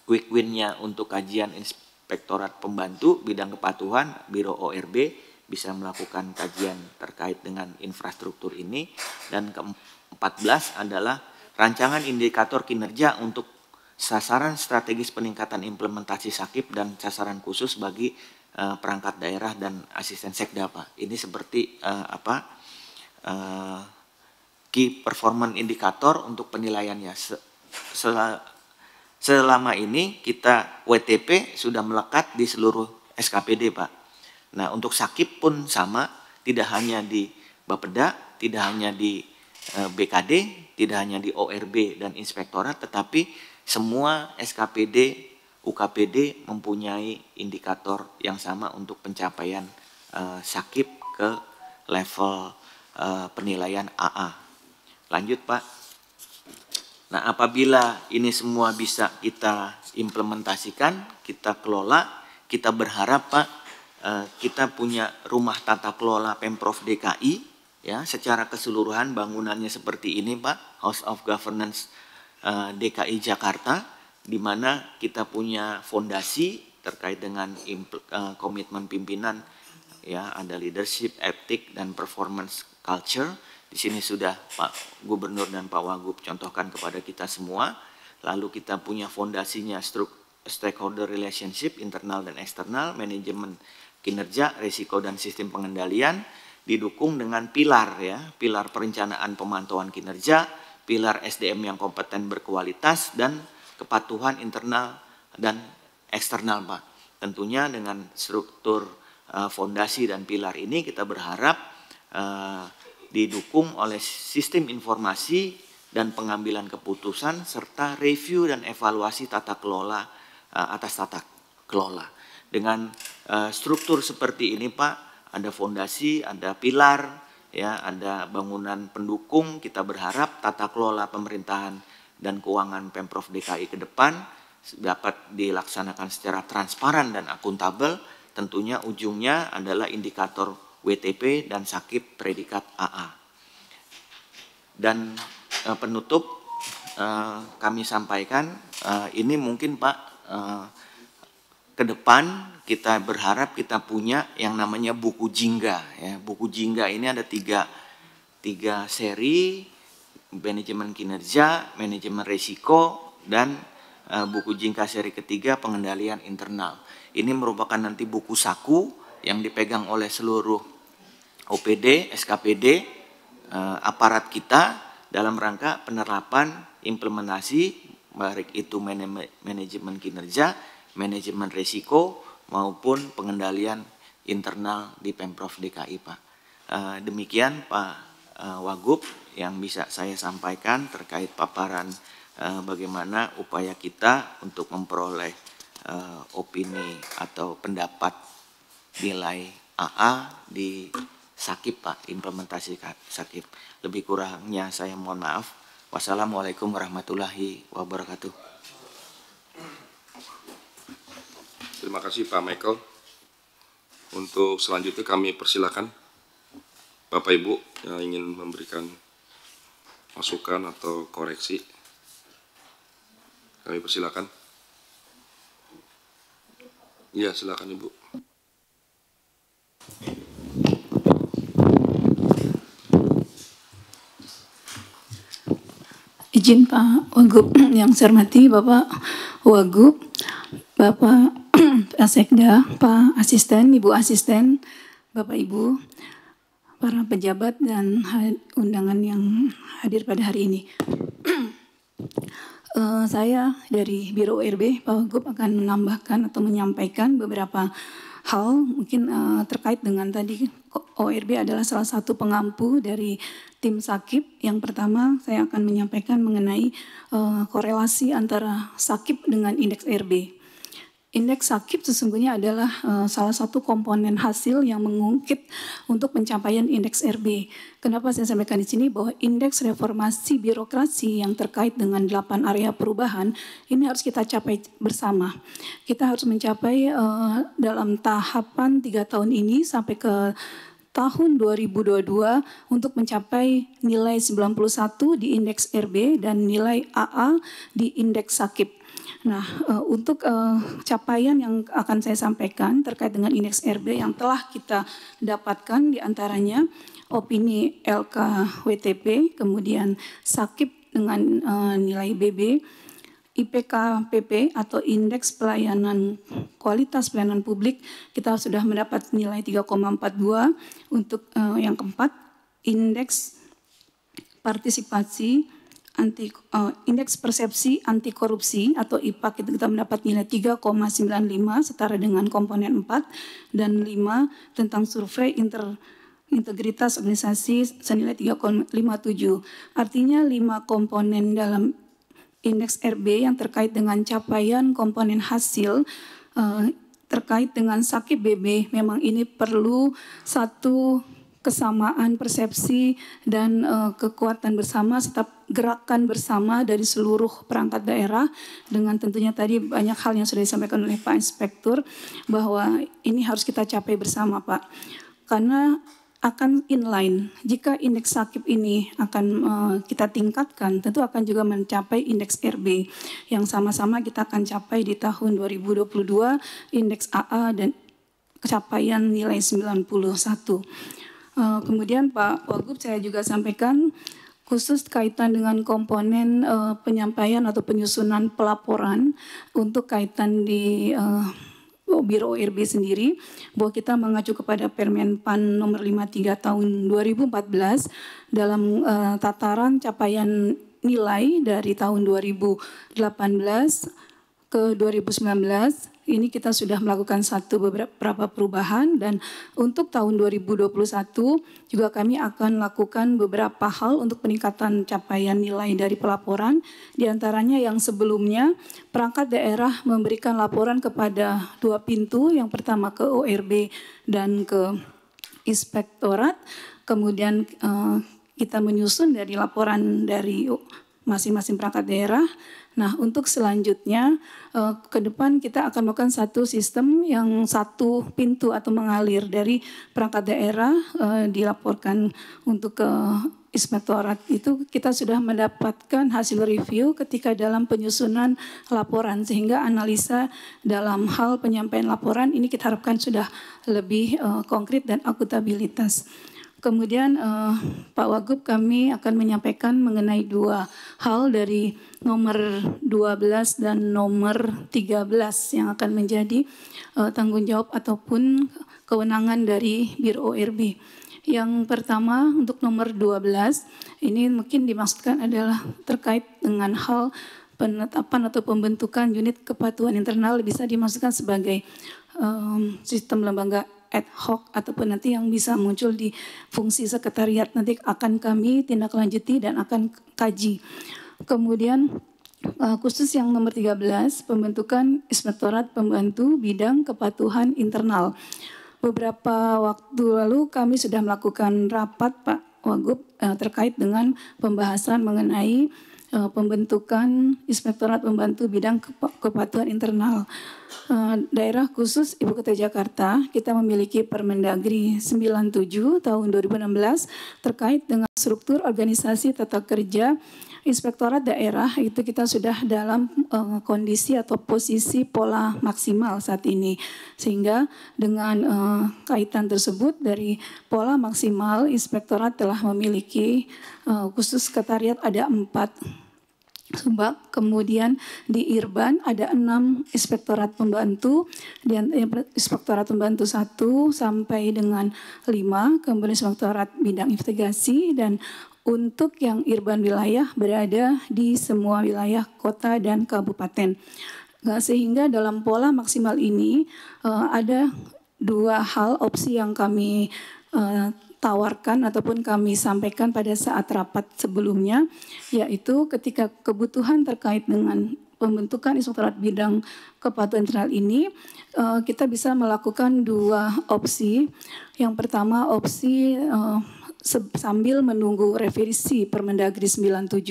quick win-nya untuk kajian inspektorat pembantu bidang kepatuhan Biro ORB bisa melakukan kajian terkait dengan infrastruktur ini. Dan ke-14 adalah rancangan indikator kinerja untuk sasaran strategis peningkatan implementasi sakip dan sasaran khusus bagi perangkat daerah dan asisten sekda Pak. Ini seperti key performance indicator untuk penilaiannya. Selama ini kita WTP sudah melekat di seluruh SKPD Pak. Nah untuk sakip pun sama, tidak hanya di Bapeda, tidak hanya di BKD, tidak hanya di ORB dan inspektorat, tetapi semua SKPD, UKPD mempunyai indikator yang sama untuk pencapaian sakip ke level penilaian AA. Lanjut Pak. Nah apabila ini semua bisa kita implementasikan, kita kelola, kita berharap Pak, kita punya rumah tata kelola Pemprov DKI ya, secara keseluruhan bangunannya seperti ini Pak, House of Governance DKI Jakarta, di mana kita punya fondasi terkait dengan komitmen pimpinan, ya ada leadership, etik, dan performance culture. Di sini sudah Pak Gubernur dan Pak Wagub contohkan kepada kita semua. Lalu kita punya fondasinya stakeholder relationship, internal dan eksternal, manajemen kinerja, risiko dan sistem pengendalian, didukung dengan pilar, ya, pilar perencanaan pemantauan kinerja, pilar SDM yang kompeten berkualitas, dan kepatuhan internal dan eksternal, Pak. Tentunya dengan struktur fondasi dan pilar ini kita berharap didukung oleh sistem informasi dan pengambilan keputusan serta review dan evaluasi tata kelola atas tata kelola. Dengan struktur seperti ini, Pak, ada fondasi, ada pilar, ya, ada bangunan pendukung. Kita berharap tata kelola pemerintahan dan keuangan Pemprov DKI ke depan dapat dilaksanakan secara transparan dan akuntabel. Tentunya ujungnya adalah indikator WTP dan sakit predikat AA. Dan penutup kami sampaikan, ini mungkin Pak, ke depan kita berharap kita punya yang namanya buku jingga. Ya. Buku jingga ini ada tiga seri, manajemen kinerja, manajemen risiko, dan buku jingga seri ketiga pengendalian internal. Ini merupakan nanti buku saku yang dipegang oleh seluruh OPD, SKPD, aparat kita dalam rangka penerapan implementasi baik itu manajemen kinerja, manajemen risiko maupun pengendalian internal di Pemprov DKI, Pak. Demikian Pak Wagub yang bisa saya sampaikan terkait paparan bagaimana upaya kita untuk memperoleh opini atau pendapat nilai AA di Sakip, Pak, implementasi Sakip. Lebih kurangnya saya mohon maaf. Wassalamualaikum warahmatullahi wabarakatuh. Terima kasih Pak Michael. Untuk selanjutnya kami persilakan Bapak Ibu yang ingin memberikan masukan atau koreksi. Kami persilakan. Iya, silakan Ibu. Izin Pak Wagub yang saya hormati Bapak Wagub, Bapak Sekda, Pak Asisten, Ibu Asisten, Bapak Ibu, para pejabat dan undangan yang hadir pada hari ini. Saya dari Biro ORB, Pak Wagub akan menambahkan atau menyampaikan beberapa hal mungkin terkait dengan tadi ORB adalah salah satu pengampu dari tim Sakip. Yang pertama saya akan menyampaikan mengenai korelasi antara Sakip dengan indeks RB. Indeks Sakip sesungguhnya adalah salah satu komponen hasil yang mengungkit untuk pencapaian indeks RB. Kenapa saya sampaikan di sini bahwa indeks reformasi birokrasi yang terkait dengan 8 area perubahan ini harus kita capai bersama. Kita harus mencapai dalam tahapan 3 tahun ini sampai ke tahun 2022 untuk mencapai nilai 91 di indeks RB dan nilai AA di indeks Sakip. Nah, untuk capaian yang akan saya sampaikan terkait dengan indeks RB yang telah kita dapatkan diantaranya opini LKWTP, kemudian Sakip dengan nilai BB, IPK PP atau Indeks Pelayanan Kualitas Pelayanan Publik kita sudah mendapat nilai 3,42. Untuk yang keempat, Indeks Partisipasi Indeks Persepsi Anti Korupsi atau IPAK itu kita mendapat nilai 3,95 setara dengan komponen 4, dan 5 tentang survei integritas organisasi senilai 3,57. Artinya 5 komponen dalam indeks RB yang terkait dengan capaian komponen hasil terkait dengan Sakip BB memang ini perlu satu kesamaan persepsi dan kekuatan bersama serta gerakan bersama dari seluruh perangkat daerah, dengan tentunya tadi banyak hal yang sudah disampaikan oleh Pak Inspektur bahwa ini harus kita capai bersama, Pak. Karena akan inline. Jika indeks SAKIP ini akan kita tingkatkan, tentu akan juga mencapai indeks RB yang sama-sama kita akan capai di tahun 2022, indeks AA dan capaian nilai 91. Kemudian Pak Wagub saya juga sampaikan khusus kaitan dengan komponen penyampaian atau penyusunan pelaporan untuk kaitan di Biro ORB sendiri, bahwa kita mengacu kepada Permen-PAN nomor 53 tahun 2014 dalam tataran capaian nilai dari tahun 2018 ke 2019. Ini kita sudah melakukan beberapa perubahan, dan untuk tahun 2021 juga kami akan lakukan beberapa hal untuk peningkatan capaian nilai dari pelaporan. Di antaranya yang sebelumnya perangkat daerah memberikan laporan kepada 2 pintu, yang pertama ke ORB dan ke Inspektorat. Kemudian kita menyusun dari laporan dari masing-masing perangkat daerah. Nah, untuk selanjutnya ke depan kita akan melakukan satu sistem yang satu pintu atau mengalir dari perangkat daerah dilaporkan untuk ke Inspektorat. Itu kita sudah mendapatkan hasil review ketika dalam penyusunan laporan, sehingga analisa dalam hal penyampaian laporan ini kita harapkan sudah lebih konkret dan akuntabilitas. Kemudian Pak Wagub, kami akan menyampaikan mengenai 2 hal dari nomor 12 dan nomor 13 yang akan menjadi tanggung jawab ataupun kewenangan dari Biro ORB. Yang pertama untuk nomor 12, ini mungkin dimaksudkan adalah terkait dengan hal penetapan atau pembentukan unit kepatuhan internal, bisa dimaksudkan sebagai sistem lembaga ad hoc ataupun nanti yang bisa muncul di fungsi sekretariat, nanti akan kami tindak lanjuti dan akan kaji. Kemudian khusus yang nomor 13, pembentukan Inspektorat Pembantu Bidang Kepatuhan Internal. Beberapa waktu lalu kami sudah melakukan rapat Pak Wagub terkait dengan pembahasan mengenai pembentukan Inspektorat Pembantu Bidang Kepatuhan Internal. Daerah khusus Ibu Kota Jakarta, kita memiliki Permendagri 97 tahun 2016 terkait dengan struktur organisasi tata kerja Inspektorat Daerah. Itu kita sudah dalam kondisi atau posisi pola maksimal saat ini, sehingga dengan kaitan tersebut dari pola maksimal Inspektorat telah memiliki khusus sekretariat ada 4 Subak, kemudian di Irban ada 6 Inspektorat Pembantu, dan Inspektorat Pembantu 1 sampai dengan 5, kemudian Inspektorat Bidang Investigasi, dan untuk yang Irban wilayah berada di semua wilayah kota dan kabupaten. Sehingga dalam pola maksimal ini ada 2 hal opsi yang kami tawarkan ataupun kami sampaikan pada saat rapat sebelumnya, yaitu ketika kebutuhan terkait dengan pembentukan Inspektorat Bidang Kepatuhan Internal ini, kita bisa melakukan 2 opsi. Yang pertama opsi sambil menunggu revisi Permendagri 97,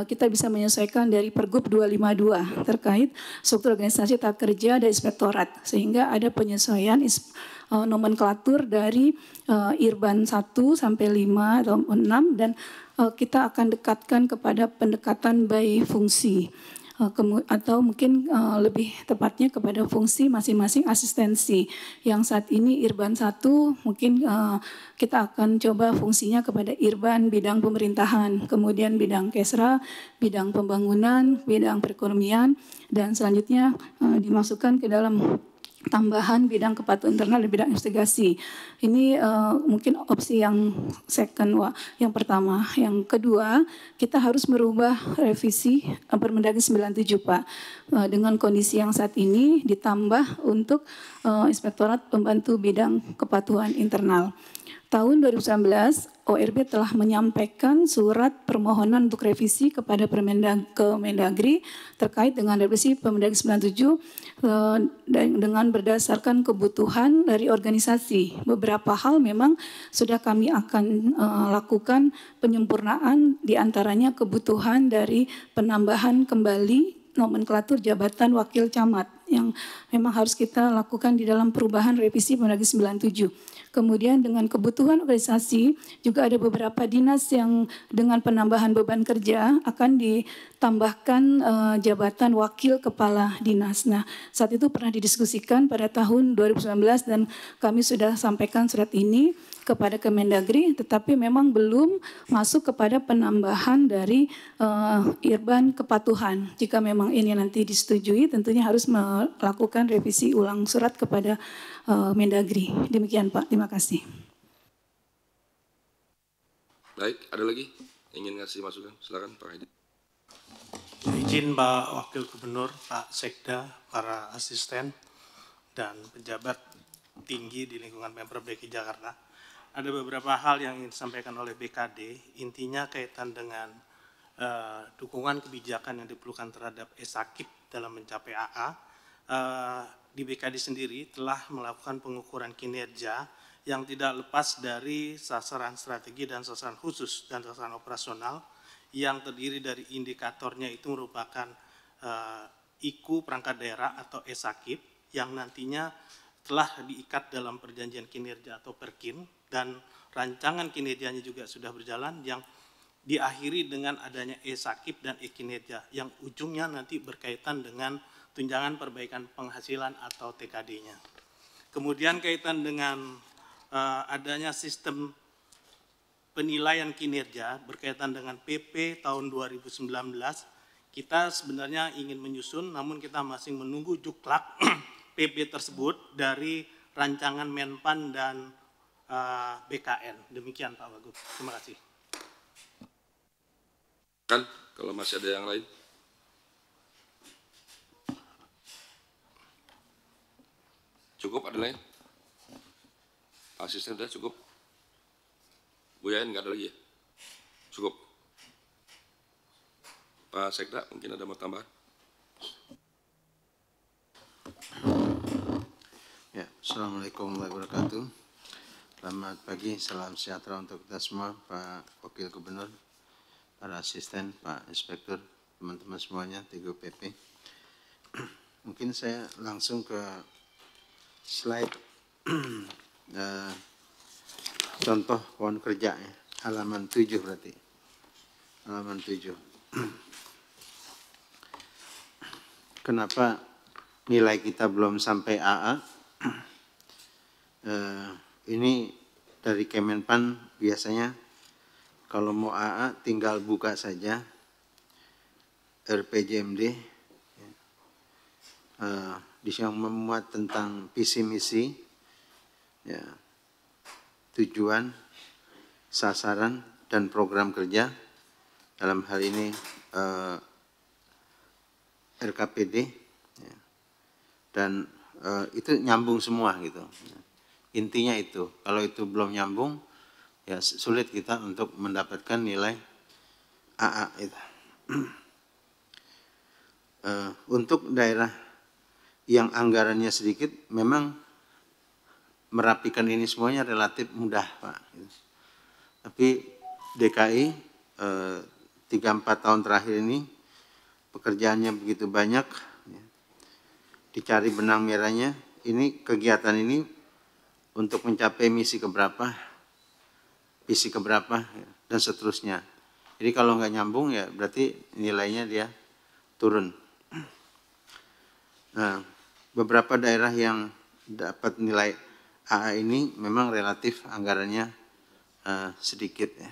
kita bisa menyesuaikan dari Pergub 252 terkait struktur organisasi tata kerja dan Inspektorat, sehingga ada penyesuaian nomenklatur dari Irban 1 sampai 5 atau 6, dan kita akan dekatkan kepada pendekatan by fungsi. Atau mungkin lebih tepatnya kepada fungsi masing-masing asistensi. Yang saat ini Irban 1 mungkin kita akan coba fungsinya kepada Irban bidang pemerintahan, kemudian bidang Kesra, bidang pembangunan, bidang perekonomian, dan selanjutnya dimasukkan ke dalam tambahan bidang kepatuhan internal dan bidang investigasi. Ini mungkin opsi yang second, yang pertama. Yang kedua, kita harus merubah revisi Permendagri 97 Pak. Dengan kondisi yang saat ini ditambah untuk Inspektorat Pembantu Bidang Kepatuhan Internal. Tahun 2019, ORB telah menyampaikan surat permohonan untuk revisi kepada Kemendagri terkait dengan revisi Permendagri 97 dengan berdasarkan kebutuhan dari organisasi. Beberapa hal memang sudah kami akan lakukan penyempurnaan, diantaranya kebutuhan dari penambahan kembali nomenklatur jabatan wakil camat yang memang harus kita lakukan di dalam perubahan revisi Permendagri 97. Kemudian dengan kebutuhan organisasi juga ada beberapa dinas yang dengan penambahan beban kerja akan ditambahkan jabatan wakil kepala dinas. Nah, saat itu pernah didiskusikan pada tahun 2019 dan kami sudah sampaikan surat ini kepada Kemendagri, tetapi memang belum masuk kepada penambahan dari irban kepatuhan. Jika memang ini nanti disetujui, tentunya harus melakukan revisi ulang surat kepada Mendagri. Demikian Pak, terima kasih. Baik, ada lagi ingin ngasih masukan? Silakan Pak Hedi. Izin Pak Wakil Gubernur, Pak Sekda, para asisten, dan pejabat tinggi di lingkungan Pemprov DKI Jakarta. Ada beberapa hal yang ingin disampaikan oleh BKD, intinya kaitan dengan dukungan kebijakan yang diperlukan terhadap e-Sakip dalam mencapai AA. Di BKD sendiri telah melakukan pengukuran kinerja yang tidak lepas dari sasaran strategi dan sasaran khusus dan sasaran operasional yang terdiri dari indikatornya itu merupakan IKU perangkat daerah atau e-Sakip yang nantinya telah diikat dalam perjanjian kinerja atau perkin, dan rancangan kinerjanya juga sudah berjalan yang diakhiri dengan adanya e-Sakip dan e-kinerja yang ujungnya nanti berkaitan dengan tunjangan perbaikan penghasilan atau TKD-nya. Kemudian kaitan dengan adanya sistem penilaian kinerja berkaitan dengan PP tahun 2019, kita sebenarnya ingin menyusun, namun kita masih menunggu juklak PP tersebut dari rancangan Menpan dan BKN. Demikian Pak Wagub. Terima kasih. Kan, kalau masih ada yang lain. Cukup, ada lain? Asisten sudah cukup? Bu Yayan nggak ada lagi ya? Cukup. Pak Sekda mungkin ada mau tambahan? Ya, Assalamualaikum warahmatullahi wabarakatuh. Selamat pagi, salam sejahtera untuk kita semua, Pak Wakil Gubernur, para asisten, Pak Inspektur, teman-teman semuanya, TGUPP. Mungkin saya langsung ke slide contoh pohon kerja, ya. Halaman 7 berarti. Halaman 7. Kenapa nilai kita belum sampai AA? Ini dari Kemenpan biasanya kalau mau AA tinggal buka saja RPJMD, di yang memuat tentang visi misi, ya, tujuan, sasaran, dan program kerja. Dalam hal ini RKPD, ya, dan itu nyambung semua gitu. Intinya itu, kalau itu belum nyambung, ya sulit kita untuk mendapatkan nilai AA itu. Untuk daerah yang anggarannya sedikit, memang merapikan ini semuanya relatif mudah, Pak. Tapi DKI 3-4 tahun terakhir ini pekerjaannya begitu banyak, ya. Dicari benang merahnya. Ini kegiatan ini untuk mencapai misi keberapa, visi keberapa, ya, dan seterusnya. Jadi kalau nggak nyambung ya berarti nilainya dia turun. Nah, beberapa daerah yang dapat nilai AA ini memang relatif anggarannya sedikit, ya.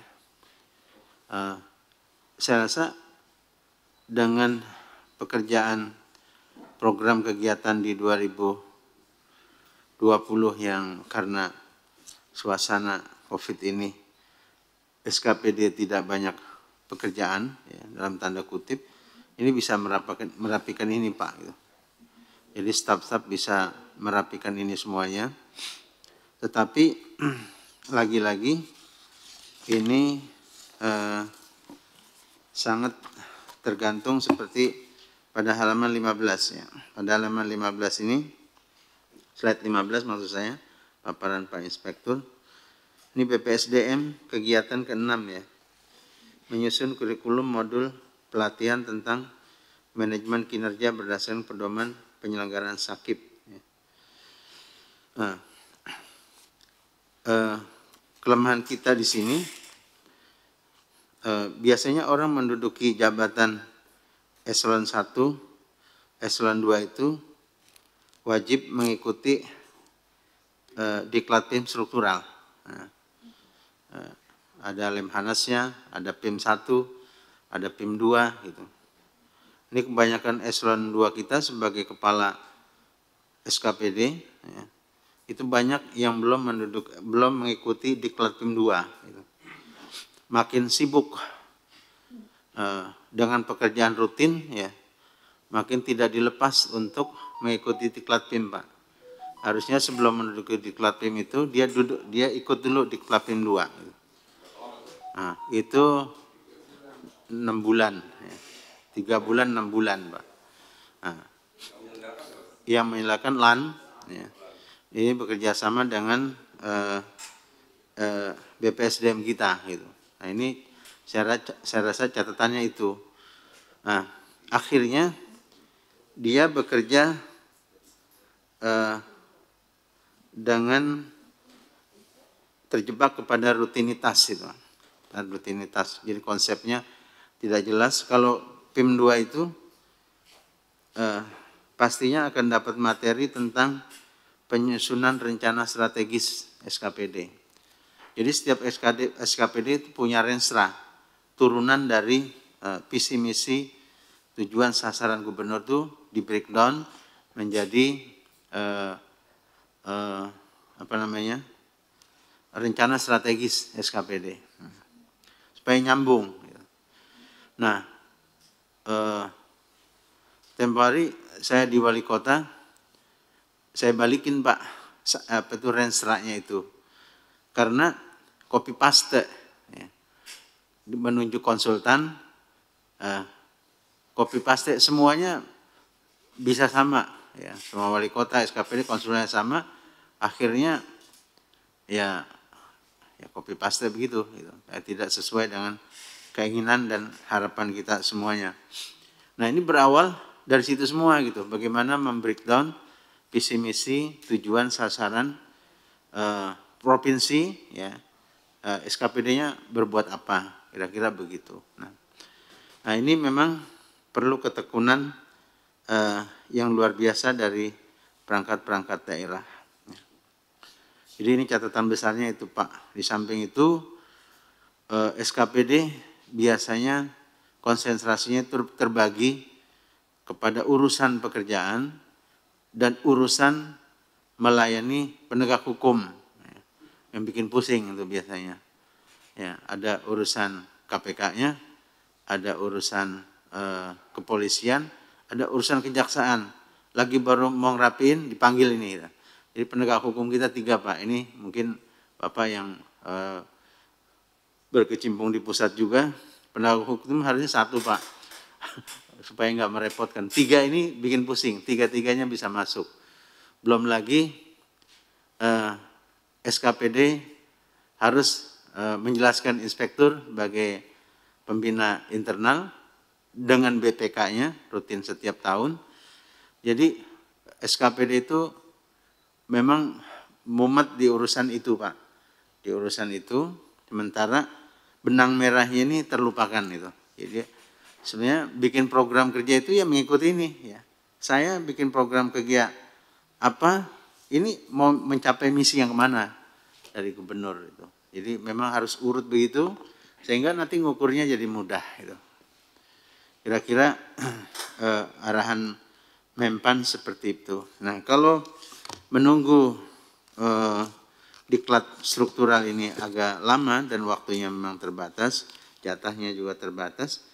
Saya rasa dengan pekerjaan program kegiatan di 2020 yang karena suasana COVID ini SKPD tidak banyak pekerjaan, ya, dalam tanda kutip, ini bisa merapikan ini, Pak. Gitu. Jadi staf-staf bisa merapikan ini semuanya. Tetapi lagi-lagi ini sangat tergantung seperti pada halaman 15, ya. Pada halaman 15 ini, slide 15 maksud saya, paparan Pak Inspektur. Ini BPSDM kegiatan ke-6, ya. Menyusun kurikulum modul pelatihan tentang manajemen kinerja berdasarkan pedoman penyelenggaraan sakit. Kelemahan kita di sini, biasanya orang menduduki jabatan eselon 1, eselon 2 itu wajib mengikuti diklat PIM struktural. Ada Lemhanasnya, ada PIM 1, ada PIM 2 gitu. Ini kebanyakan eselon 2 kita sebagai kepala SKPD, ya, itu banyak yang belum mengikuti diklat PIM 2. Gitu. Makin sibuk dengan pekerjaan rutin, ya, makin tidak dilepas untuk mengikuti diklat PIM, Pak. Harusnya sebelum menduduki diklat PIM itu dia ikut dulu diklat PIM 2. Gitu. Nah, itu 6 bulan, ya. 3 bulan 6 bulan, Pak. Nah, yang menyelenggarakan LAN, ya, ini bekerja sama dengan BPSDM kita, gitu. Nah, ini saya rasa catatannya itu. Nah, akhirnya dia bekerja dengan terjebak kepada rutinitas itu, dan rutinitas. Jadi konsepnya tidak jelas. Kalau PIM 2 itu pastinya akan dapat materi tentang penyusunan rencana strategis SKPD. Jadi setiap SKPD itu punya renstra, turunan dari visi misi, tujuan sasaran gubernur itu di breakdown menjadi rencana strategis SKPD supaya nyambung. Nah, tempo hari saya di wali kota, saya balikin, Pak, apa itu renstra-nya itu, karena copy paste, ya, menunjuk konsultan, copy paste semuanya bisa sama, ya, semua wali kota SKPD konsultannya sama, akhirnya ya copy paste begitu, gitu. Tidak sesuai dengan keinginan dan harapan kita semuanya. Nah, ini berawal dari situ semua, gitu. Bagaimana membreakdown visi misi, tujuan sasaran provinsi, ya, SKPD-nya berbuat apa, kira-kira begitu. Nah, ini memang perlu ketekunan yang luar biasa dari perangkat-perangkat daerah. Jadi ini catatan besarnya itu, Pak. Di samping itu SKPD biasanya konsentrasinya terbagi kepada urusan pekerjaan dan urusan melayani penegak hukum, yang bikin pusing itu biasanya. Ya, ada urusan KPK-nya, ada urusan kepolisian, ada urusan kejaksaan. Lagi baru mau ngerapiin, dipanggil ini. Jadi penegak hukum kita 3, Pak. Ini mungkin Bapak yang berkecimpung di pusat juga, penegak hukum harusnya 1, Pak. Supaya nggak merepotkan. 3 ini bikin pusing, 3-3-nya bisa masuk. Belum lagi SKPD harus menjelaskan inspektur sebagai pembina internal dengan BPK-nya rutin setiap tahun. Jadi SKPD itu memang mumet di urusan itu, Pak. Di urusan itu, sementara benang merahnya ini terlupakan itu. Jadi sebenarnya bikin program kerja itu ya mengikuti ini, ya. Saya bikin program kerja apa, ini mau mencapai misi yang kemana dari gubernur itu. Jadi memang harus urut begitu, sehingga nanti ngukurnya jadi mudah gitu. Kira-kira arahan Mempan seperti itu. Nah, kalau menunggu diklat struktural ini agak lama dan waktunya memang terbatas, jatahnya juga terbatas,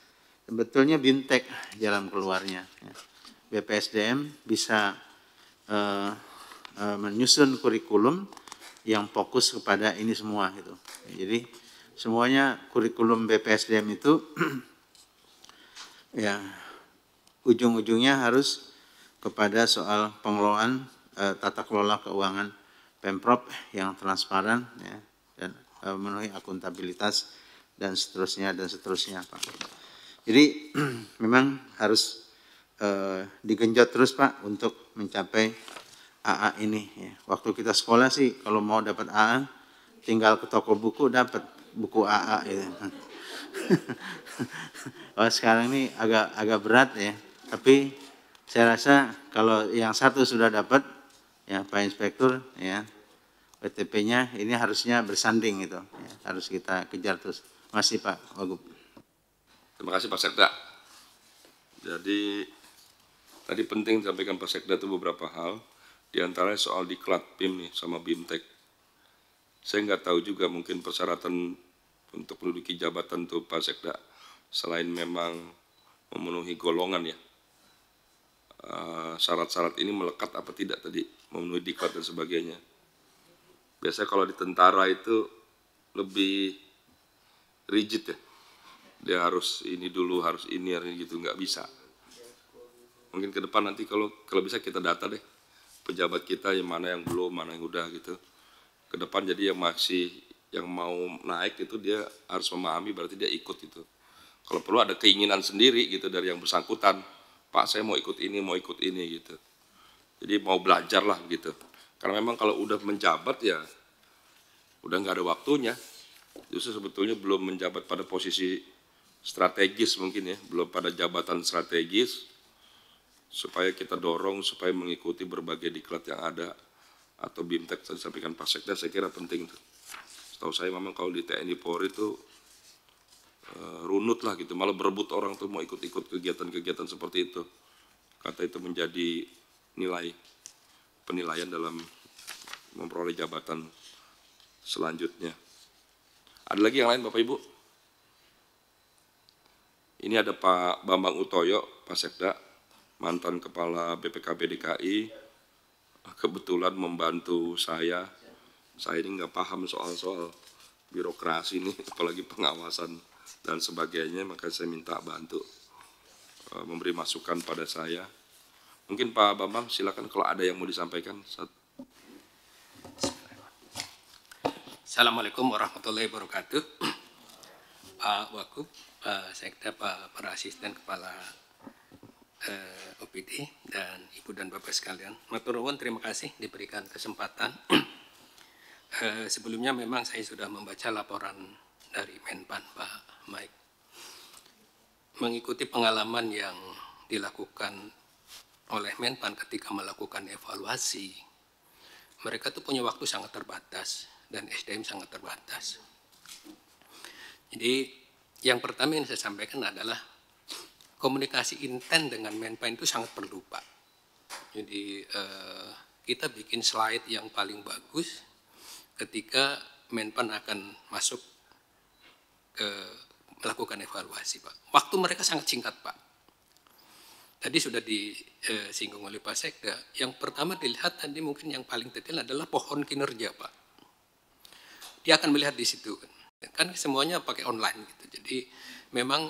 sebetulnya BIMTEK jalan keluarnya. BPSDM bisa menyusun kurikulum yang fokus kepada ini semua gitu. Jadi semuanya kurikulum BPSDM itu ya ujung-ujungnya harus kepada soal pengelolaan tata kelola keuangan Pemprov yang transparan, ya, dan memenuhi akuntabilitas dan seterusnya Pak. Jadi memang harus digenjot terus Pak untuk mencapai AA ini. Ya. Waktu kita sekolah sih kalau mau dapat AA tinggal ke toko buku dapat buku AA. Gitu. Oh, sekarang ini agak berat ya. Tapi saya rasa kalau yang satu sudah dapat ya Pak Inspektur ya WTP-nya ini harusnya bersanding itu. Ya, harus kita kejar terus. Masih Pak Wagub. Terima kasih Pak Sekda. Jadi tadi penting disampaikan Pak Sekda itu beberapa hal, diantaranya soal diklat BIM nih sama BIMTEK. Saya nggak tahu juga mungkin persyaratan untuk menduduki jabatan tuh Pak Sekda, selain memang memenuhi golongan ya, syarat-syarat ini melekat apa tidak tadi, memenuhi diklat dan sebagainya. Biasanya kalau di tentara itu lebih rigid ya, dia harus ini dulu, harus ini gitu, nggak bisa. Mungkin ke depan nanti kalau bisa kita data deh pejabat kita yang mana yang belum, mana yang udah gitu. Ke depan jadi yang mau naik itu dia harus memahami, berarti dia ikut itu. Kalau perlu ada keinginan sendiri gitu dari yang bersangkutan, Pak saya mau ikut ini gitu. Jadi mau belajar lah gitu. Karena memang kalau udah menjabat ya udah nggak ada waktunya. Justru sebetulnya belum menjabat pada posisi strategis mungkin ya, belum pada jabatan strategis, supaya kita dorong supaya mengikuti berbagai diklat yang ada atau BIMTEK tadi disampaikan Pak Sekda, saya kira penting tuh. Setahu saya memang kalau di TNI Polri itu runut lah gitu, malah berebut orang tuh mau ikut-ikut kegiatan-kegiatan seperti itu. Kata itu menjadi penilaian dalam memperoleh jabatan selanjutnya. Ada lagi yang lain Bapak Ibu? Ini ada Pak Bambang Utoyo, Pak Sekda, mantan Kepala BPKB DKI, kebetulan membantu saya. Saya ini nggak paham soal birokrasi ini, apalagi pengawasan dan sebagainya, maka saya minta bantu memberi masukan pada saya. Mungkin Pak Bambang silakan kalau ada yang mau disampaikan. Assalamualaikum warahmatullahi wabarakatuh. Pak Wagub, Pak Sekda, para asisten kepala OPD dan Ibu dan Bapak sekalian. Matur nuwun, terima kasih diberikan kesempatan. Sebelumnya memang saya sudah membaca laporan dari Menpan Pak Mike. Mengikuti pengalaman yang dilakukan oleh Menpan ketika melakukan evaluasi, mereka tuh punya waktu sangat terbatas dan SDM sangat terbatas. Jadi yang pertama yang saya sampaikan adalah komunikasi intent dengan Menpan itu sangat perlu Pak. Jadi kita bikin slide yang paling bagus ketika Menpan akan masuk ke melakukan evaluasi Pak. Waktu mereka sangat singkat Pak. Tadi sudah disinggung oleh Pak Sekda. Yang pertama dilihat tadi mungkin yang paling detail adalah pohon kinerja Pak. Dia akan melihat di situ kan semuanya pakai online gitu. Jadi memang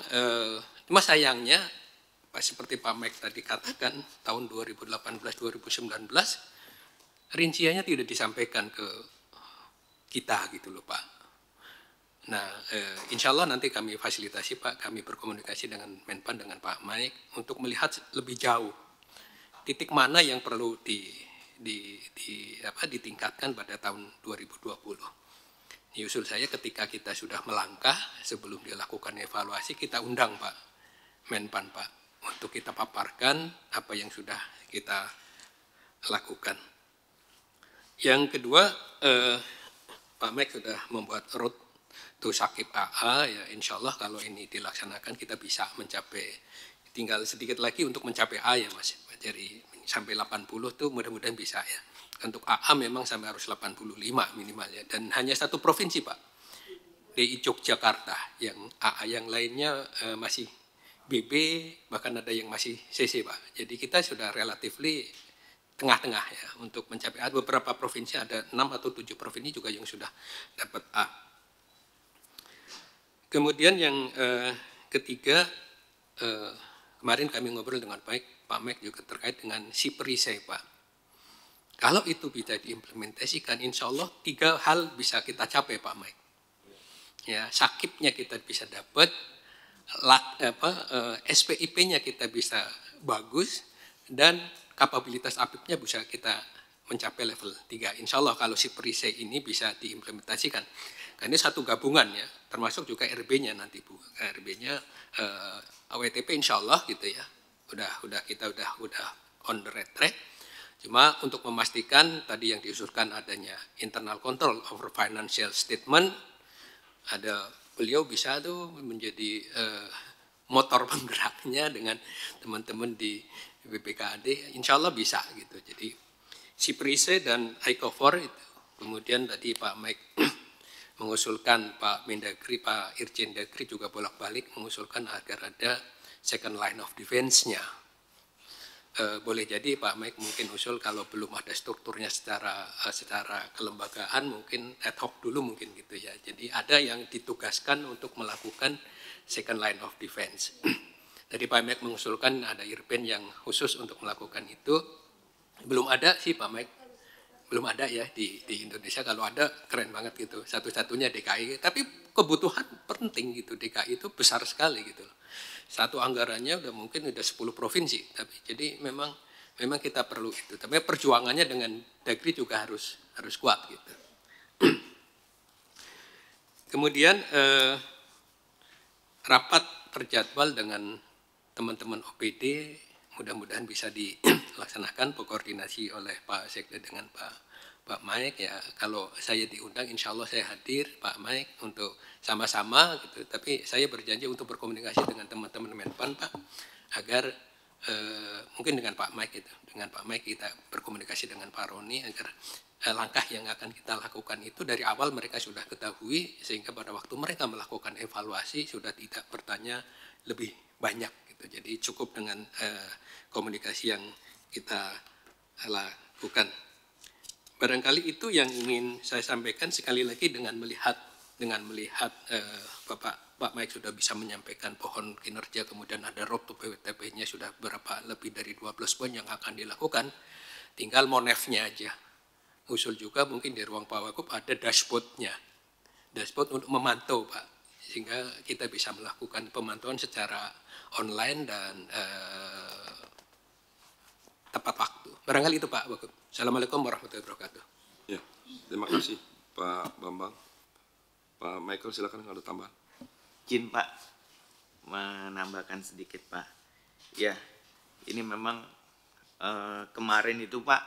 cuma sayangnya seperti Pak Mike tadi katakan tahun 2018-2019 rinciannya tidak disampaikan ke kita gitu loh Pak. Nah insya Allah nanti kami fasilitasi Pak, kami berkomunikasi dengan Menpan dengan Pak Mike untuk melihat lebih jauh titik mana yang perlu ditingkatkan pada tahun 2020. Usul saya ketika kita sudah melangkah sebelum dilakukan evaluasi kita undang Pak Menpan Pak untuk kita paparkan apa yang sudah kita lakukan. Yang kedua Pak Mike sudah membuat road to Sakip AA ya, insya Allah kalau ini dilaksanakan kita bisa mencapai, tinggal sedikit lagi untuk mencapai A ya Mas, jadi sampai 80 tuh mudah-mudahan bisa ya. Untuk AA memang sampai harus 85 minimal ya, dan hanya satu provinsi Pak, DI Yogyakarta, yang AA yang lainnya masih BB, bahkan ada yang masih CC Pak. Jadi kita sudah relatifly tengah-tengah ya untuk mencapai A. Beberapa provinsi ada 6 atau 7 provinsi juga yang sudah dapat A. Kemudian yang ketiga, kemarin kami ngobrol dengan Pak Mike juga terkait dengan si perisai Pak. Kalau itu bisa diimplementasikan, insya Allah 3 hal bisa kita capai Pak Mike. Ya, sakipnya kita bisa dapat, SPIP-nya kita bisa bagus, dan kapabilitas APIP-nya bisa kita mencapai level 3. Insya Allah kalau si perisai ini bisa diimplementasikan. Karena ini satu gabungan ya, termasuk juga RB-nya nanti Bu. RB-nya AWTP insya Allah gitu ya. Kita udah on the right track. Cuma untuk memastikan tadi yang diusulkan adanya internal control over financial statement, ada beliau bisa tuh menjadi motor penggeraknya dengan teman-teman di BPKAD, insya Allah bisa gitu. Jadi si perisai dan ICOFOR itu, kemudian tadi Pak Mike mengusulkan, Pak Mendagri, Pak Irjen Dagri juga bolak-balik mengusulkan agar ada second line of defense-nya. Boleh jadi Pak Mike mungkin usul kalau belum ada strukturnya secara kelembagaan mungkin ad hoc dulu mungkin gitu ya. Jadi ada yang ditugaskan untuk melakukan second line of defense. Jadi Pak Mike mengusulkan ada IRBEN yang khusus untuk melakukan itu. Belum ada sih Pak Mike, belum ada ya di Indonesia. Kalau ada keren banget gitu, satu-satunya DKI. Tapi kebutuhan penting gitu, DKI itu besar sekali gitu. Satu anggarannya mungkin udah 10 provinsi. Tapi jadi memang kita perlu itu. Tapi perjuangannya dengan Dagri juga harus kuat gitu. Kemudian rapat terjadwal dengan teman-teman OPD, mudah-mudahan bisa dilaksanakan koordinasi oleh Pak Sekda dengan Pak Mike ya. Kalau saya diundang insya Allah saya hadir Pak Mike untuk sama-sama gitu. Tapi saya berjanji untuk berkomunikasi dengan teman-teman Menpan Pak, agar mungkin dengan Pak Mike itu, dengan Pak Mike kita berkomunikasi dengan Pak Roni agar langkah yang akan kita lakukan itu dari awal mereka sudah ketahui, sehingga pada waktu mereka melakukan evaluasi sudah tidak bertanya lebih banyak gitu. Jadi cukup dengan komunikasi yang kita lakukan. Barangkali itu yang ingin saya sampaikan. Sekali lagi dengan melihat Pak Mike sudah bisa menyampaikan pohon kinerja, kemudian ada road to PWTP-nya sudah lebih dari 12 poin yang akan dilakukan. Tinggal monefnya aja. Usul juga mungkin di ruang Pak Wagub ada dashboard-nya. Dashboard untuk memantau Pak, sehingga kita bisa melakukan pemantauan secara online dan tepat waktu. Barangkali itu Pak Wagub. Assalamualaikum warahmatullahi wabarakatuh. Ya, terima kasih Pak Bambang. Pak Michael silakan kalau ada tambahan. Izin Pak menambahkan sedikit Pak. Ya, ini memang kemarin itu Pak,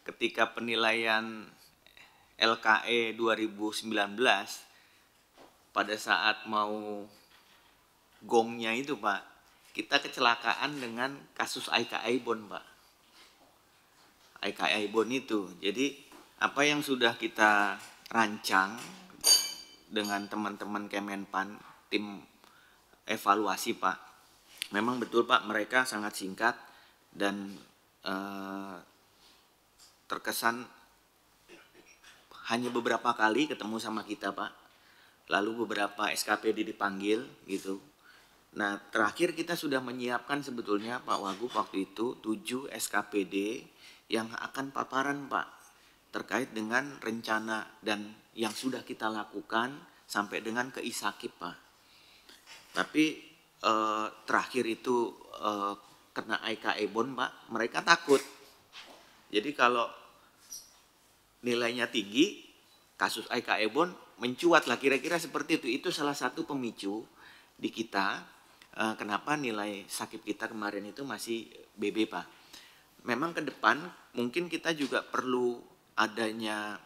ketika penilaian LKE 2019 pada saat mau gongnya itu Pak, kita kecelakaan dengan kasus IKI Bond Pak. IKI Bond itu, jadi apa yang sudah kita rancang dengan teman-teman Kemenpan, tim evaluasi Pak, memang betul Pak, mereka sangat singkat dan terkesan hanya beberapa kali ketemu sama kita Pak, lalu beberapa SKPD dipanggil gitu. Nah terakhir kita sudah menyiapkan sebetulnya Pak Wagub waktu itu 7 SKPD yang akan paparan Pak, terkait dengan rencana dan yang sudah kita lakukan sampai dengan ke ISAKIP Pak. Tapi terakhir itu kena IKE Bond Pak, mereka takut. Jadi kalau nilainya tinggi, kasus IKE Bond mencuat lah, kira-kira seperti itu. Itu salah satu pemicu di kita, kenapa nilai sakit kita kemarin itu masih BB Pak. Memang ke depan mungkin kita juga perlu adanya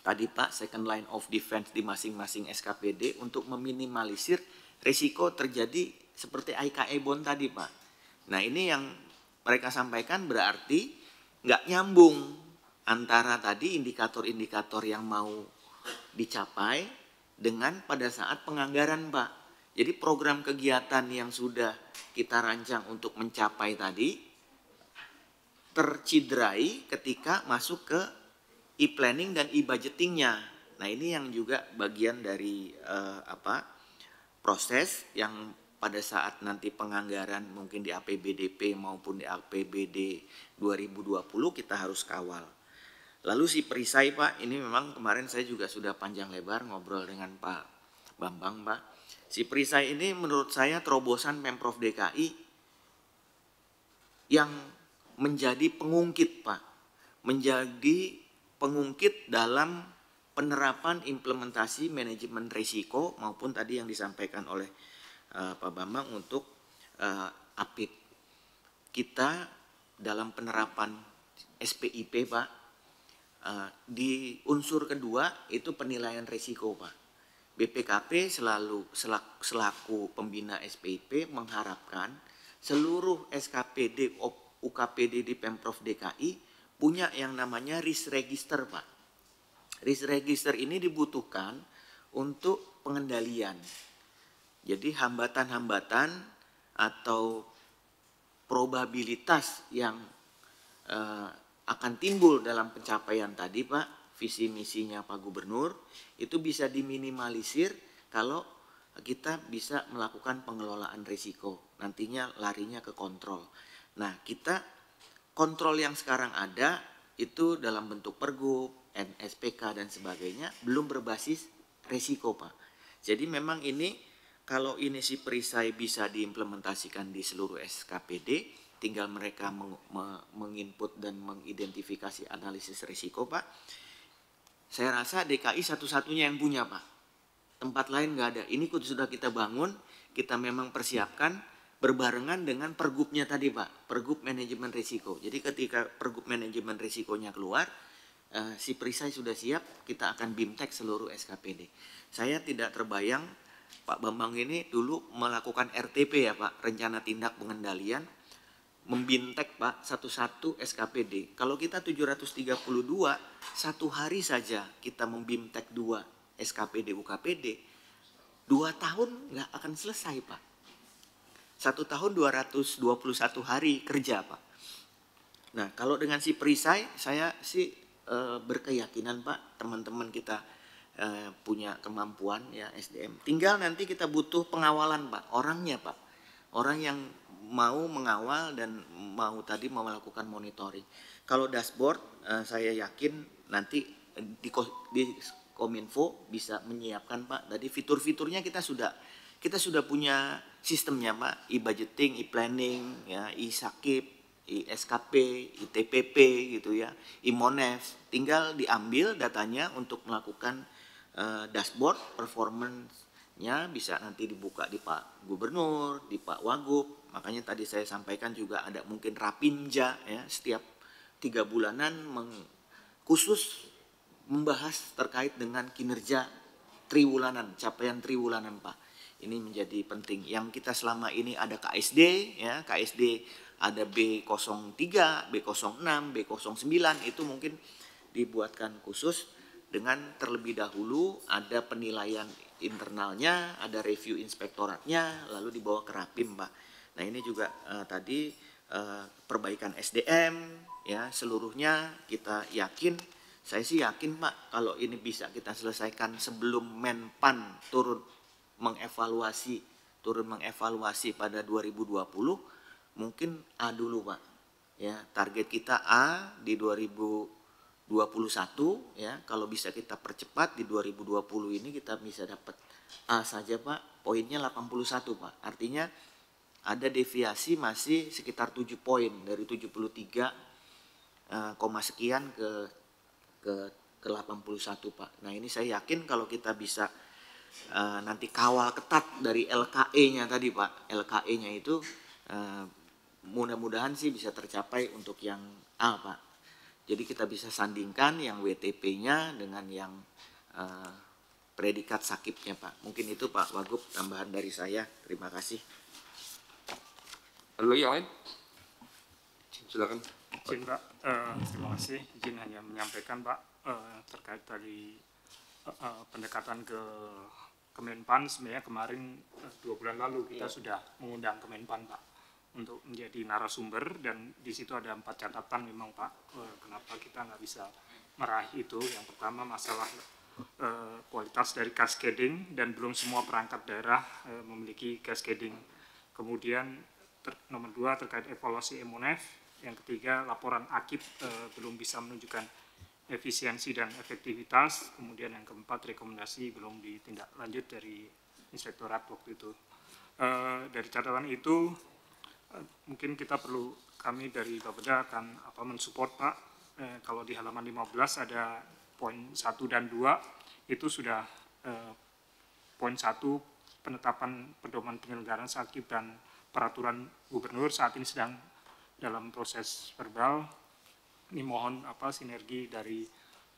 tadi Pak second line of defense di masing-masing SKPD untuk meminimalisir risiko terjadi seperti IKE Bond tadi Pak. Nah ini yang mereka sampaikan berarti nggak nyambung antara tadi indikator-indikator yang mau dicapai dengan pada saat penganggaran Pak. Jadi program kegiatan yang sudah kita rancang untuk mencapai tadi tercidrai ketika masuk ke e-planning dan e-budgetingnya. Nah ini yang juga bagian dari proses yang pada saat nanti penganggaran mungkin di APBDP maupun di APBD 2020 kita harus kawal. Lalu si perisai Pak, ini memang kemarin saya juga sudah panjang lebar ngobrol dengan Pak Bambang Pak. Si perisai ini menurut saya terobosan Pemprov DKI yang menjadi pengungkit, Pak. Menjadi pengungkit dalam penerapan implementasi manajemen risiko maupun tadi yang disampaikan oleh Pak Bambang untuk APIP. Kita dalam penerapan SPIP, Pak, di unsur kedua itu penilaian risiko, Pak. BPKP selaku pembina SPIP mengharapkan seluruh SKPD, UKPD di Pemprov DKI punya yang namanya risk register, Pak. Risk register ini dibutuhkan untuk pengendalian. Jadi hambatan-hambatan atau probabilitas yang akan timbul dalam pencapaian tadi, Pak, visi misinya Pak Gubernur, itu bisa diminimalisir kalau kita bisa melakukan pengelolaan risiko. Nantinya larinya ke kontrol. Nah, kita kontrol yang sekarang ada itu dalam bentuk pergub, NSPK dan sebagainya belum berbasis risiko, Pak. Jadi memang ini kalau ini si perisai bisa diimplementasikan di seluruh SKPD, tinggal mereka menginput dan mengidentifikasi analisis risiko, Pak. Saya rasa DKI satu-satunya yang punya, Pak. Tempat lain nggak ada. Ini sudah kita bangun, kita memang persiapkan berbarengan dengan pergubnya tadi, Pak. Pergub manajemen risiko. Jadi ketika pergub manajemen risikonya keluar, si perisai sudah siap, kita akan BIMTEK seluruh SKPD. Saya tidak terbayang Pak Bambang ini dulu melakukan RTP ya, Pak, rencana tindak pengendalian, membintek, Pak, satu-satu SKPD. Kalau kita 732, satu hari saja kita membintek 2 SKPD UKPD, 2 tahun nggak akan selesai, Pak. 1 tahun 221 hari kerja, Pak. Nah, kalau dengan si perisai, saya sih berkeyakinan, Pak, teman-teman kita punya kemampuan ya SDM. Tinggal nanti kita butuh pengawalan, Pak, orangnya, Pak. Orang yang mau mengawal dan mau tadi mau melakukan monitoring. Kalau dashboard, saya yakin nanti di Kominfo bisa menyiapkan, Pak. Tadi fitur-fiturnya kita sudah punya sistemnya, Pak. E-budgeting, e-planning, ya, e-sakip, ISKP, ITPP gitu ya, IMONEF, tinggal diambil datanya untuk melakukan dashboard performance-nya bisa nanti dibuka di Pak Gubernur, di Pak Wagub. Makanya tadi saya sampaikan juga ada mungkin Rapimja ya, setiap 3 bulanan khusus membahas terkait dengan kinerja triwulanan, capaian triwulanan, Pak. Ini menjadi penting. Yang kita selama ini ada KSD ya, KSD ada B03, B06, B09 itu mungkin dibuatkan khusus dengan terlebih dahulu ada penilaian internalnya, ada review inspektoratnya, lalu dibawa ke Rapim, Pak. Nah ini juga tadi perbaikan SDM ya seluruhnya kita yakin, saya sih yakin, Pak, kalau ini bisa kita selesaikan sebelum Menpan turun mengevaluasi pada 2020. Mungkin A dulu, Pak. Ya, target kita A di 2021 ya. Kalau bisa kita percepat di 2020 ini kita bisa dapat A saja, Pak. Poinnya 81, Pak. Artinya ada deviasi masih sekitar 7 poin dari 73 sekian ke 81, Pak. Nah, ini saya yakin kalau kita bisa nanti kawal ketat dari LKE-nya tadi, Pak. LKE-nya itu mudah-mudahan sih bisa tercapai untuk yang A, Pak. Jadi kita bisa sandingkan yang WTP-nya dengan yang predikat sakipnya, Pak. Mungkin itu Pak Wagub tambahan dari saya. Terima kasih. Ada lagi yang lain? Silakan. Izin, Pak, terima kasih. Izin hanya menyampaikan, Pak, terkait tadi pendekatan ke Kemenpan. Sebenarnya kemarin 2 bulan lalu kita sudah mengundang Kemenpan, Pak, untuk menjadi narasumber, dan di situ ada 4 catatan memang, Pak, kenapa kita nggak bisa meraih itu. Yang pertama masalah kualitas dari cascading dan belum semua perangkat daerah memiliki cascading. Kemudian nomor 2 terkait evaluasi MONEF. Yang ketiga laporan AKIP belum bisa menunjukkan efisiensi dan efektivitas. Kemudian yang keempat rekomendasi belum ditindaklanjut dari inspektorat waktu itu. Dari catatan itu mungkin kita perlu kami dari Bapeda akan mensupport Pak. Kalau di halaman 15 ada poin 1 dan 2 itu sudah poin 1 penetapan pedoman penyelenggaraan sakit dan peraturan gubernur saat ini sedang dalam proses verbal. Ini mohon sinergi dari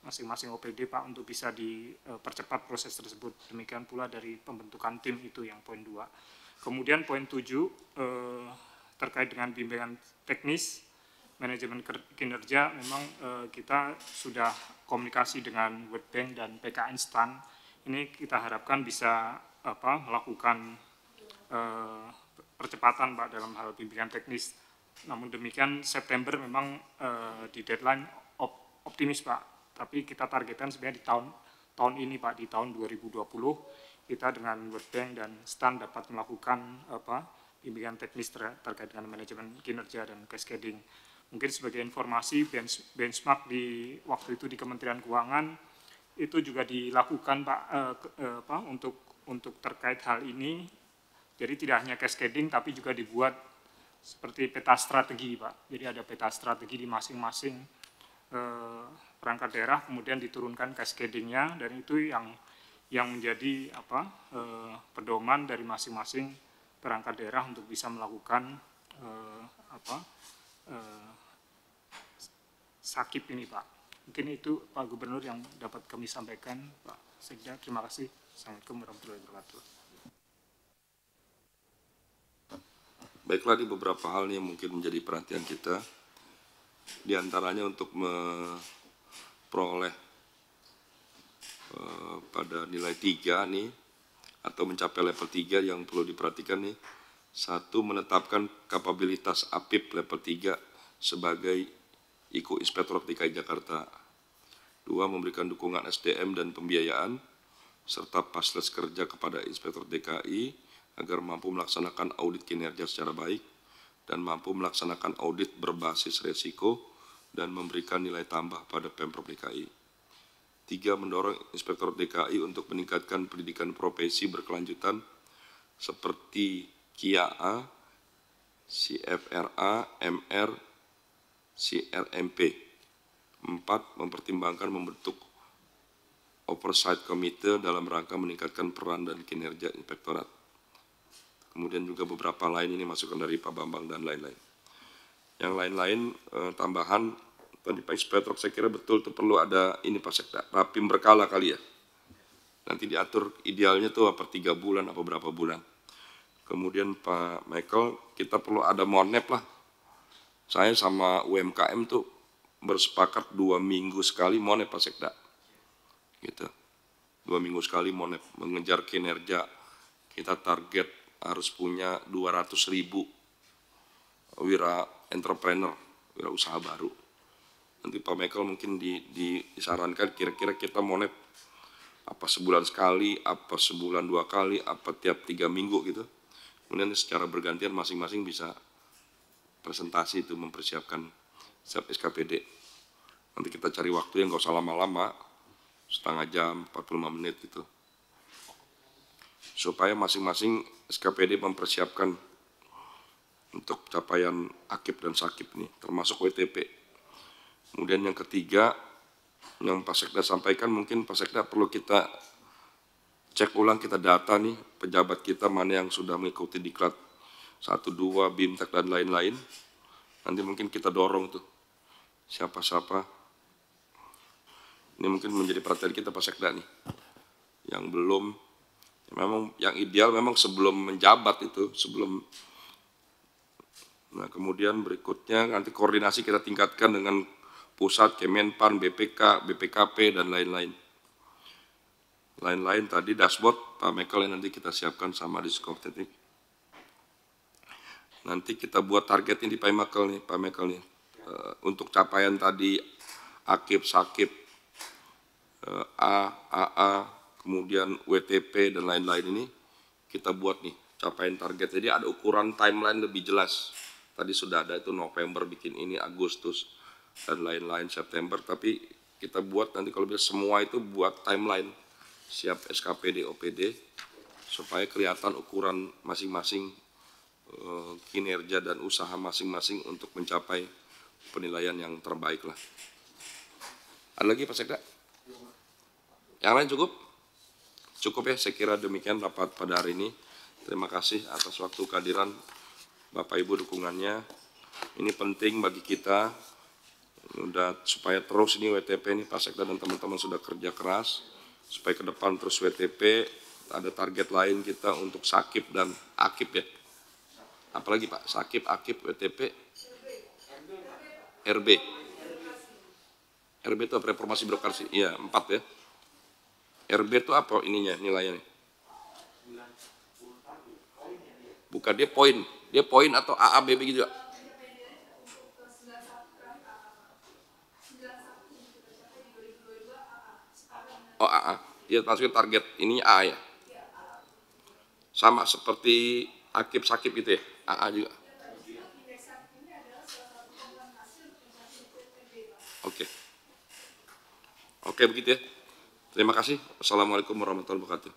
masing-masing OPD Pak untuk bisa dipercepat proses tersebut. Demikian pula dari pembentukan tim itu yang poin 2. Kemudian poin 7 terkait dengan bimbingan teknis manajemen kinerja, memang kita sudah komunikasi dengan World Bank dan PKN STAN. Ini kita harapkan bisa melakukan percepatan Pak dalam hal bimbingan teknis. Namun demikian September memang di deadline optimis Pak. Tapi kita targetkan sebenarnya di tahun ini Pak, di tahun 2020 kita dengan World Bank dan STAN dapat melakukan bimbingan teknis terkait dengan manajemen kinerja dan cascading. Mungkin sebagai informasi benchmark di waktu itu di Kementerian Keuangan itu juga dilakukan Pak untuk terkait hal ini. Jadi tidak hanya cascading tapi juga dibuat seperti peta strategi Pak. Jadi ada peta strategi di masing-masing perangkat daerah, kemudian diturunkan cascading-nya, dan itu yang menjadi pedoman dari masing-masing perangkat daerah untuk bisa melakukan sakit ini Pak. Mungkin itu Pak Gubernur yang dapat kami sampaikan Pak Sekda. Terima kasih. Assalamualaikum warahmatullahi wabarakatuh. Baiklah, di beberapa hal yang mungkin menjadi perhatian kita, di antaranya untuk memperoleh pada nilai 3 nih, atau mencapai level 3 yang perlu diperhatikan nih. 1, menetapkan kapabilitas APIP level 3 sebagai IKU Inspektorat DKI Jakarta. 2, memberikan dukungan SDM dan pembiayaan, serta fasilitas kerja kepada Inspektorat DKI agar mampu melaksanakan audit kinerja secara baik dan mampu melaksanakan audit berbasis resiko dan memberikan nilai tambah pada Pemprov DKI. 3, mendorong Inspektorat DKI untuk meningkatkan pendidikan profesi berkelanjutan seperti KIA, CFRA, MR, CRMP. 4, mempertimbangkan membentuk Oversight Committee dalam rangka meningkatkan peran dan kinerja Inspektorat. Kemudian juga beberapa lain ini masukan dari Pak Bambang dan lain-lain. Yang lain-lain tambahan tadi Pak Inspektor, saya kira betul itu perlu ada ini Pak Sekda, rapim berkala kali ya. Nanti diatur idealnya tuh per 3 bulan apa berapa bulan. Kemudian Pak Michael, kita perlu ada monep lah. Saya sama UMKM tuh bersepakat 2 minggu sekali monep Pak Sekda. Gitu. 2 minggu sekali monep, mengejar kinerja. Kita target harus punya 200.000 wira entrepreneur, wira usaha baru. Nanti Pak Michael mungkin disarankan kira-kira kita monep apa sebulan sekali, apa sebulan 2 kali, apa tiap 3 minggu gitu. Kemudian secara bergantian masing-masing bisa presentasi itu mempersiapkan siap SKPD. Nanti kita cari waktu yang nggak usah lama-lama, setengah jam, 45 menit gitu. Supaya masing-masing SKPD mempersiapkan untuk capaian akib dan sakib nih, termasuk WTP. Kemudian yang ketiga, yang Pak Sekda sampaikan, mungkin Pak Sekda perlu kita cek ulang, kita data nih, pejabat kita mana yang sudah mengikuti diklat 1, 2, BIMTEK dan lain-lain. Nanti mungkin kita dorong tuh, siapa-siapa. Ini mungkin menjadi perhatian kita Pak Sekda nih, yang belum. Memang yang ideal memang sebelum menjabat itu, sebelum. Nah kemudian berikutnya nanti koordinasi kita tingkatkan dengan pusat, Kemenpan, BPK, BPKP dan lain-lain. Lain-lain tadi dashboard Pak Michael yang nanti kita siapkan sama di Skotetik. Nanti kita buat target ini Pak Michael nih, untuk capaian tadi akib, sakib, AA, kemudian WTP dan lain-lain ini kita buat nih capaian target. Jadi ada ukuran timeline lebih jelas. Tadi sudah ada itu November bikin ini, Agustus dan lain-lain September. Tapi kita buat nanti kalau bisa semua itu buat timeline siap SKPD, OPD supaya kelihatan ukuran masing-masing kinerja dan usaha masing-masing untuk mencapai penilaian yang terbaik lah. Ada lagi Pak Sekda? Yang lain cukup? Cukup ya, saya kira demikian rapat pada hari ini. Terima kasih atas waktu kehadiran Bapak Ibu dukungannya. Ini penting bagi kita, supaya terus ini WTP ini Pak Sekda dan teman-teman sudah kerja keras, supaya ke depan terus WTP, ada target lain kita untuk Sakip dan Akip ya. Apalagi Pak, Sakip, Akip, WTP, RB. RB itu apa? Reformasi birokrasi. Iya, 4 ya. RB itu apa ininya, nilainya? Bukan, dia poin atau AABB gitu. Oh AA, dia masukin target ininya A ya. Sama seperti Akip Sakip gitu ya, AA juga. Oke begitu ya. Terima kasih. Assalamualaikum warahmatullahi wabarakatuh.